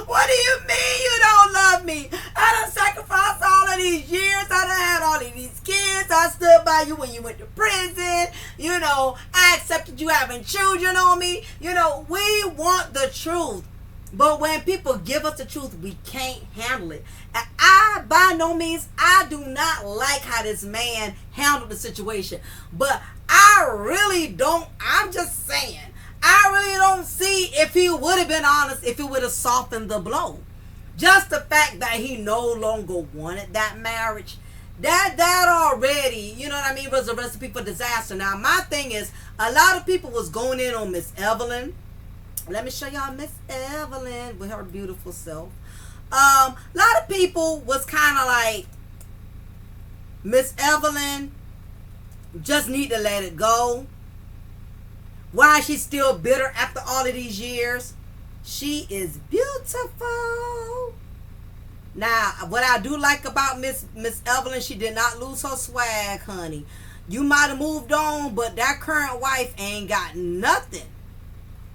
What do you mean you don't love me? I done sacrificed all of these years. I done had all of these kids. I stood by you when you went to prison. You know, I accepted you having children on me. You know, we want the truth. But when people give us the truth, we can't handle it. And I, by no means, I do not like how this man handled the situation. But I really don't, I'm just saying, I really don't see if he would have been honest, if it would have softened the blow. Just the fact that he no longer wanted that marriage, that already, you know what I mean, was a recipe for disaster. Now, my thing is, a lot of people was going in on Miss Evelyn. Let me show y'all Miss Evelyn with her beautiful self. A lot of people was kind of like, Miss Evelyn just need to let it go. Why is she still bitter after all of these years? She is beautiful. Now, what I do like about Miss Evelyn, she did not lose her swag, honey. You might have moved on, but that current wife ain't got nothing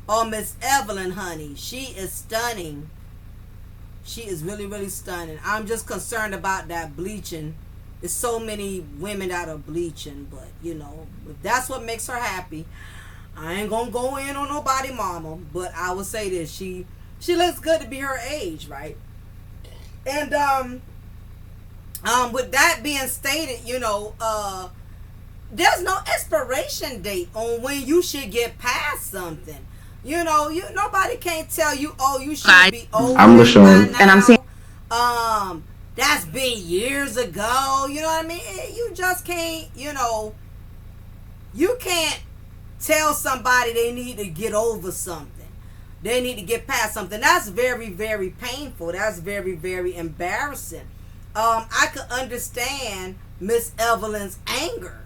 on Miss Evelyn, honey. She is stunning. She is really, really stunning. I'm just concerned about that bleaching. There's so many women that are bleaching, but, you know, if that's what makes her happy, I ain't gonna go in on nobody mama, but I will say this, she looks good to be her age, right? And with that being stated, you know, there's no expiration date on when you should get past something. You know, nobody can't tell you, oh, you should be over. I'm LaShawn, and I'm saying, that's been years ago. You know what I mean? You just can't, you know, you can't tell somebody they need to get over something. They need to get past something. That's very, very painful. That's very, very embarrassing. I could understand Miss Evelyn's anger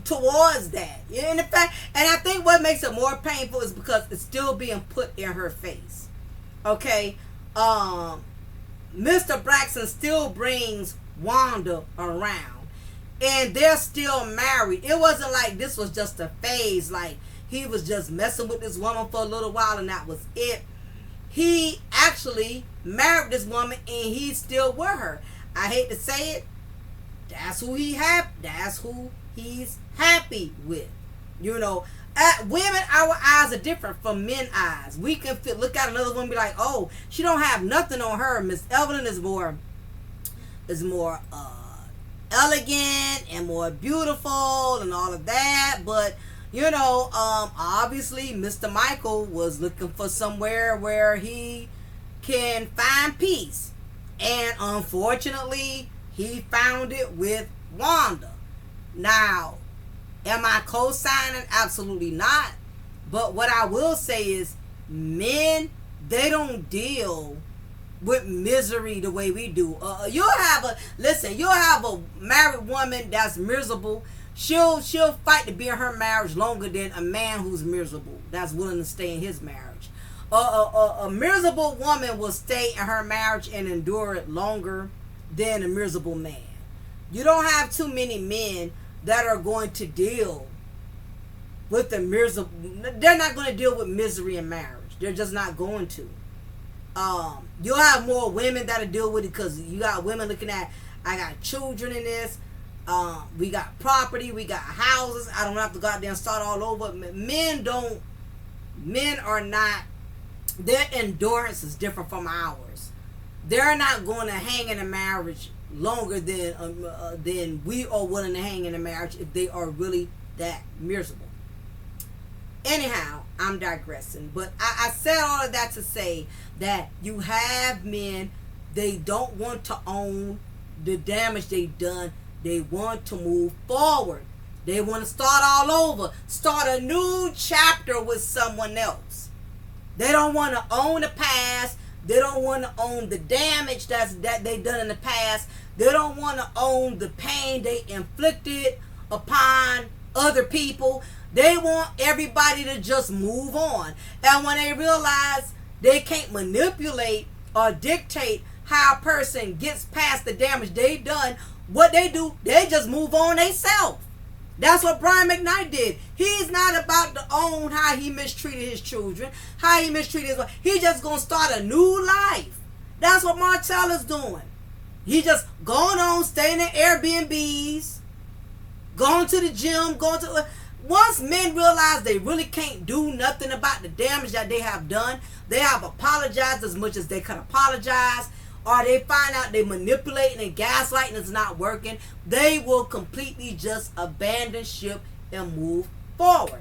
towards that. In fact, and I think what makes it more painful is because it's still being put in her face. Okay? Mr. Braxton still brings Wanda around. And they're still married. It wasn't like this was just a phase. Like he was just messing with this woman for a little while and that was it. He actually married this woman and he's still with her. I hate to say it. That's who that's who he's happy with. You know, women, our eyes are different from men's eyes. We can look at another woman and be like, oh, she don't have nothing on her. Miss Evelyn is more elegant and more beautiful and all of that, but you know, obviously Mr. Michael was looking for somewhere where he can find peace, and unfortunately he found it with Wanda. Now, am I co-signing? Absolutely not. But what I will say is, men, they don't deal with misery the way we do. You'll have a married woman that's miserable. She'll fight to be in her marriage longer than a man who's miserable, that's willing to stay in his marriage. A miserable woman will stay in her marriage and endure it longer than a miserable man. You don't have too many men that are going to deal with the miserable. They're not going to deal with misery in marriage. They're just not going to. You'll have more women that'll deal with it because you got women looking at, I got children in this. We got property, we got houses. I don't have to go out there and start all over. Men are not, their endurance is different from ours. They're not going to hang in a marriage longer than we are willing to hang in a marriage if they are really that miserable. Anyhow, I'm digressing. But I said all of that to say that you have men, they don't want to own the damage they've done. They want to move forward. They want to start all over. Start a new chapter with someone else. They don't want to own the past. They don't want to own the damage that they done in the past. They don't want to own the pain they inflicted upon other people. They want everybody to just move on. And when they realize they can't manipulate or dictate how a person gets past the damage they done, what they do, they just move on themselves. That's what Brian McKnight did. He's not about to own how he mistreated his children, how he mistreated his wife. He's just going to start a new life. That's what Martell is doing. He just going on, staying in Airbnbs, going to the gym, Once men realize they really can't do nothing about the damage that they have done, they have apologized as much as they can apologize, or they find out they manipulating and gaslighting is not working, they will completely just abandon ship and move forward.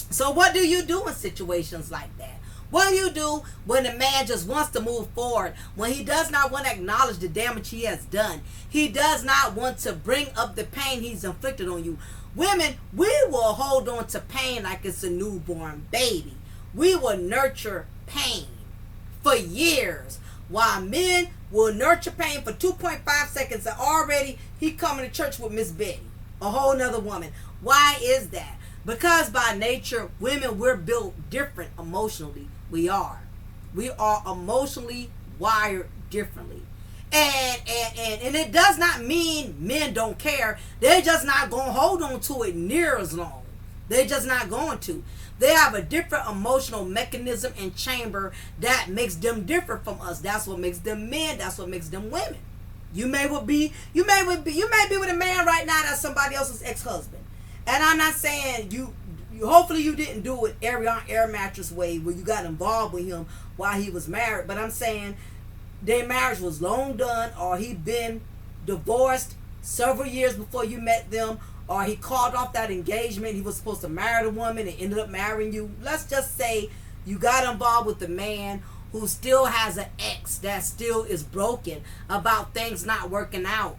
So what do you do in situations like that? What do you do when a man just wants to move forward, when he does not want to acknowledge the damage he has done? He does not want to bring up the pain he's inflicted on you. Women, we will hold on to pain like it's a newborn baby. We will nurture pain for years, while men will nurture pain for 2.5 seconds and already he coming to church with Miss Betty, a whole nother woman. Why is that? Because by nature, women, we're built different emotionally. We are emotionally wired differently. And it does not mean men don't care. They're just not going to hold on to it near as long. They're just not going to. They have a different emotional mechanism and chamber that makes them different from us. That's what makes them men. That's what makes them women. You may be with a man right now that's somebody else's ex-husband. And I'm not saying you hopefully you didn't do it air mattress way where you got involved with him while he was married. But I'm saying their marriage was long done, or he'd been divorced several years before you met them, or he called off that engagement. He was supposed to marry the woman and ended up marrying you. Let's just say you got involved with the man who still has an ex that still is broken about things not working out.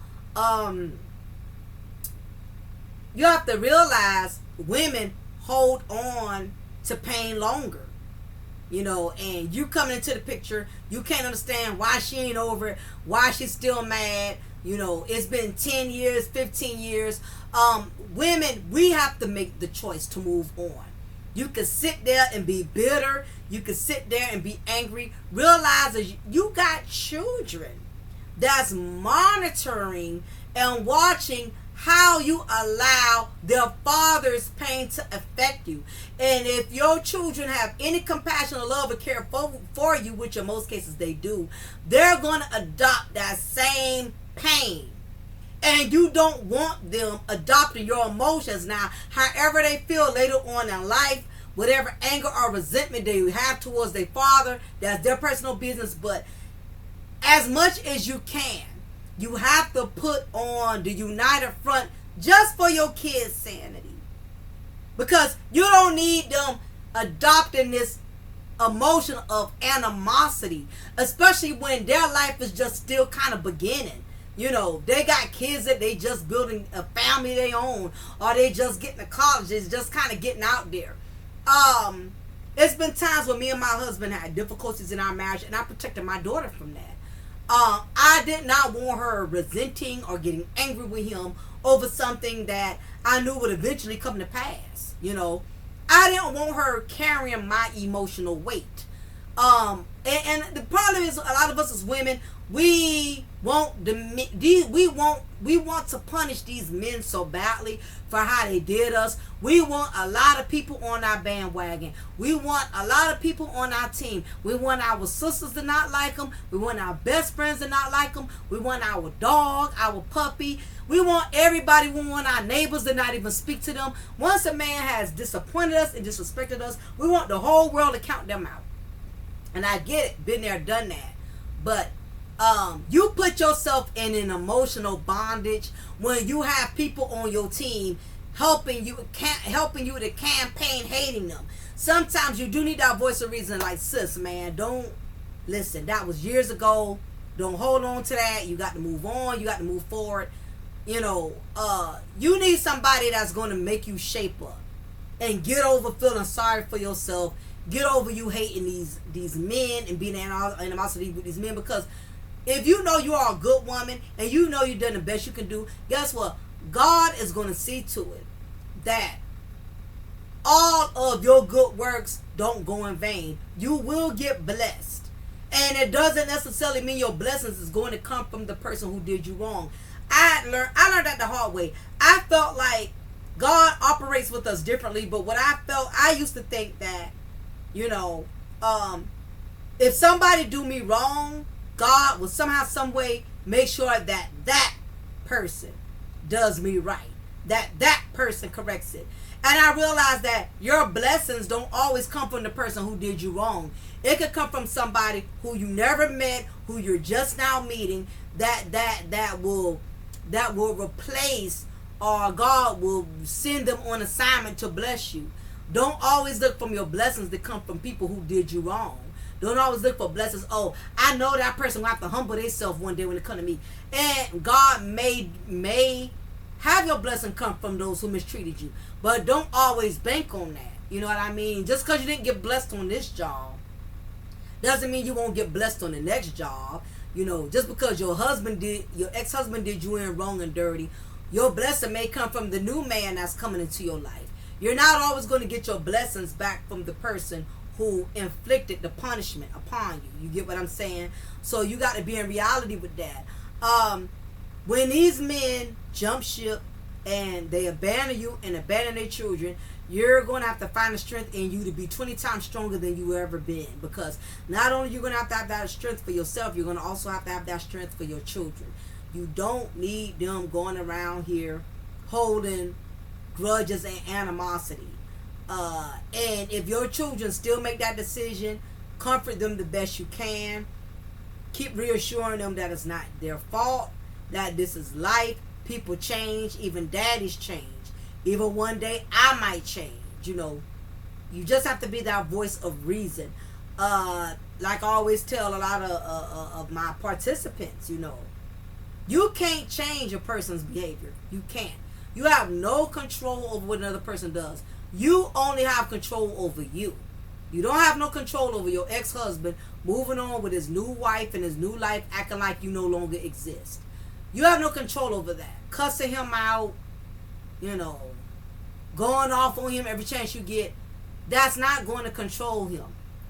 You have to realize women hold on to pain longer. And you coming into the picture, you can't understand why she ain't over it, why she's still mad. It's been 10 years, 15 years. Women, we have to make the choice to move on. You can sit there and be bitter. You can sit there and be angry. Realize that you got children that's monitoring and watching how you allow their father's pain to affect you. And if your children have any compassion or love or care for you, which in most cases they do, they're going to adopt that same pain. And you don't want them adopting your emotions. Now, however they feel later on in life, whatever anger or resentment they have towards their father, that's their personal business. But as much as you can, you have to put on the united front just for your kids' sanity. Because you don't need them adopting this emotion of animosity, especially when their life is just still kind of beginning. They got kids that they just building a family they own, or they just getting to college, it's just kind of getting out there. It's been times when me and my husband had difficulties in our marriage, and I protected my daughter from that. I did not want her resenting or getting angry with him over something that I knew would eventually come to pass. I didn't want her carrying my emotional weight. And the problem is, a lot of us as women, we we want to punish these men so badly for how they did us. We want a lot of people on our bandwagon. We want a lot of people on our team. We want our sisters to not like them. We want our best friends to not like them. We want our dog, our puppy. We want everybody. We want our neighbors to not even speak to them. Once a man has disappointed us and disrespected us, we want the whole world to count them out. And I get it, been there, done that. But you put yourself in an emotional bondage when you have people on your team helping you to campaign hating them. Sometimes you do need that voice of reason, like, sis, man, don't listen. That was years ago. Don't hold on to that. You got to move on. You got to move forward. You know, you need somebody that's going to make you shape up and get over feeling sorry for yourself. Get over you hating these men and being in animosity with these men, because if you know you are a good woman and you know you've done the best you can do, guess what? God is going to see to it that all of your good works don't go in vain. You will get blessed. And it doesn't necessarily mean your blessings is going to come from the person who did you wrong. I learned that the hard way. I felt like God operates with us differently, but I used to think that, you know, if somebody do me wrong, God will somehow, some way make sure that that person does me right, that person corrects it. And I realized that your blessings don't always come from the person who did you wrong. It could come from somebody who you never met, who you're just now meeting, that will replace, or God will send them on assignment to bless you. Don't always look from your blessings that come from people who did you wrong. Don't always look for blessings. Oh, I know that person will have to humble themselves one day when it comes to me. And God may have your blessing come from those who mistreated you. But don't always bank on that. You know what I mean? Just because you didn't get blessed on this job doesn't mean you won't get blessed on the next job. You know, just because your ex-husband did you in wrong and dirty, your blessing may come from the new man that's coming into your life. You're not always going to get your blessings back from the person who inflicted the punishment upon you. You get what I'm saying? So you got to be in reality with that. When these men jump ship and they abandon you and abandon their children, you're going to have to find the strength in you to be 20 times stronger than you ever been. Because not only you're going to have that strength for yourself, you're going to also have to have that strength for your children. You don't need them going around here holding grudges and animosity. And if your children still make that decision, comfort them the best you can. Keep reassuring them that it's not their fault, that this is life. People change. Even daddies change. Even one day I might change. You know, you just have to be that voice of reason. Like I always tell a lot of my participants, you know, you can't change a person's behavior. You can't. You have no control over what another person does. You only have control over you. You don't have no control over your ex-husband moving on with his new wife and his new life, acting like you no longer exist. You have no control over that. Cussing him out, you know, going off on him every chance you get, that's not going to control him.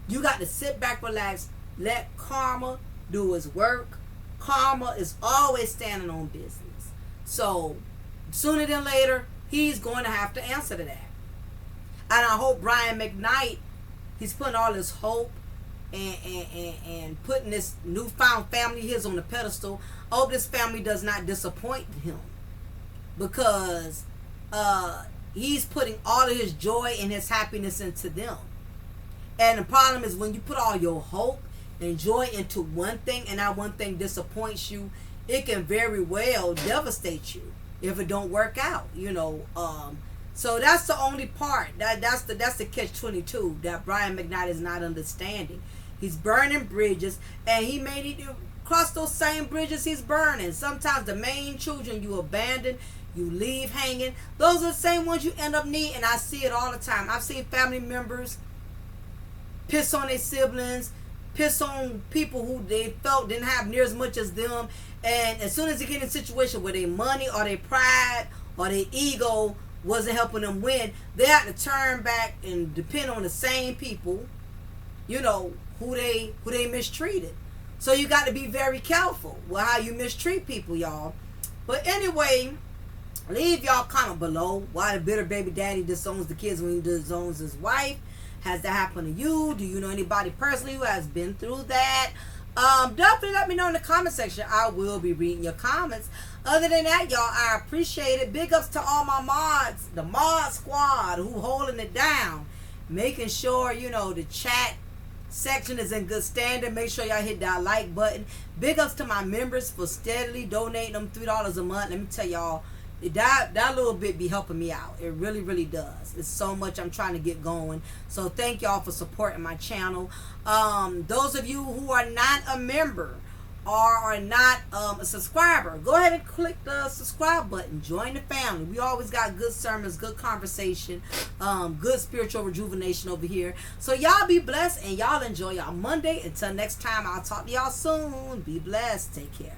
You got to sit back, relax, let karma do its work. Karma is always standing on business. So sooner than later, he's going to have to answer to that. And I hope Brian McKnight, he's putting all his hope and putting this newfound family of his on the pedestal. I hope this family does not disappoint him, because he's putting all of his joy and his happiness into them. And the problem is when you put all your hope and joy into one thing and that one thing disappoints you, it can very well devastate you if it don't work out, you know. So that's the only part. That's the catch-22 that Brian McKnight is not understanding. He's burning bridges, and he may need to cross those same bridges he's burning. Sometimes the main children you abandon, you leave hanging, those are the same ones you end up needing. And I see it all the time. I've seen family members piss on their siblings, piss on people who they felt didn't have near as much as them. And as soon as they get in a situation where their money or their pride or their ego wasn't helping them win, they had to turn back and depend on the same people, you know, who they mistreated. So you got to be very careful with how you mistreat people, y'all. But anyway, leave y'all comment below. Why the bitter baby daddy disowns the kids when he disowns his wife? Has that happened to you? Do you know anybody personally who has been through that? Definitely let me know in the comment section. I will be reading your comments. Other than that, y'all, I appreciate it. Big ups to all my mods, the mod squad who holding it down, making sure, you know, the chat section is in good standing. Make sure y'all hit that like button. Big ups to my members for steadily donating them $3 a month. Let me tell y'all, that little bit be helping me out. It really, really does. It's so much I'm trying to get going. So thank y'all for supporting my channel. Those of you who are not a member or are not a subscriber, go ahead and click the subscribe button. Join the family. We always got good sermons, good conversation, good spiritual rejuvenation over here. So y'all be blessed and y'all enjoy y'all Monday. Until next time, I'll talk to y'all soon. Be blessed. Take care.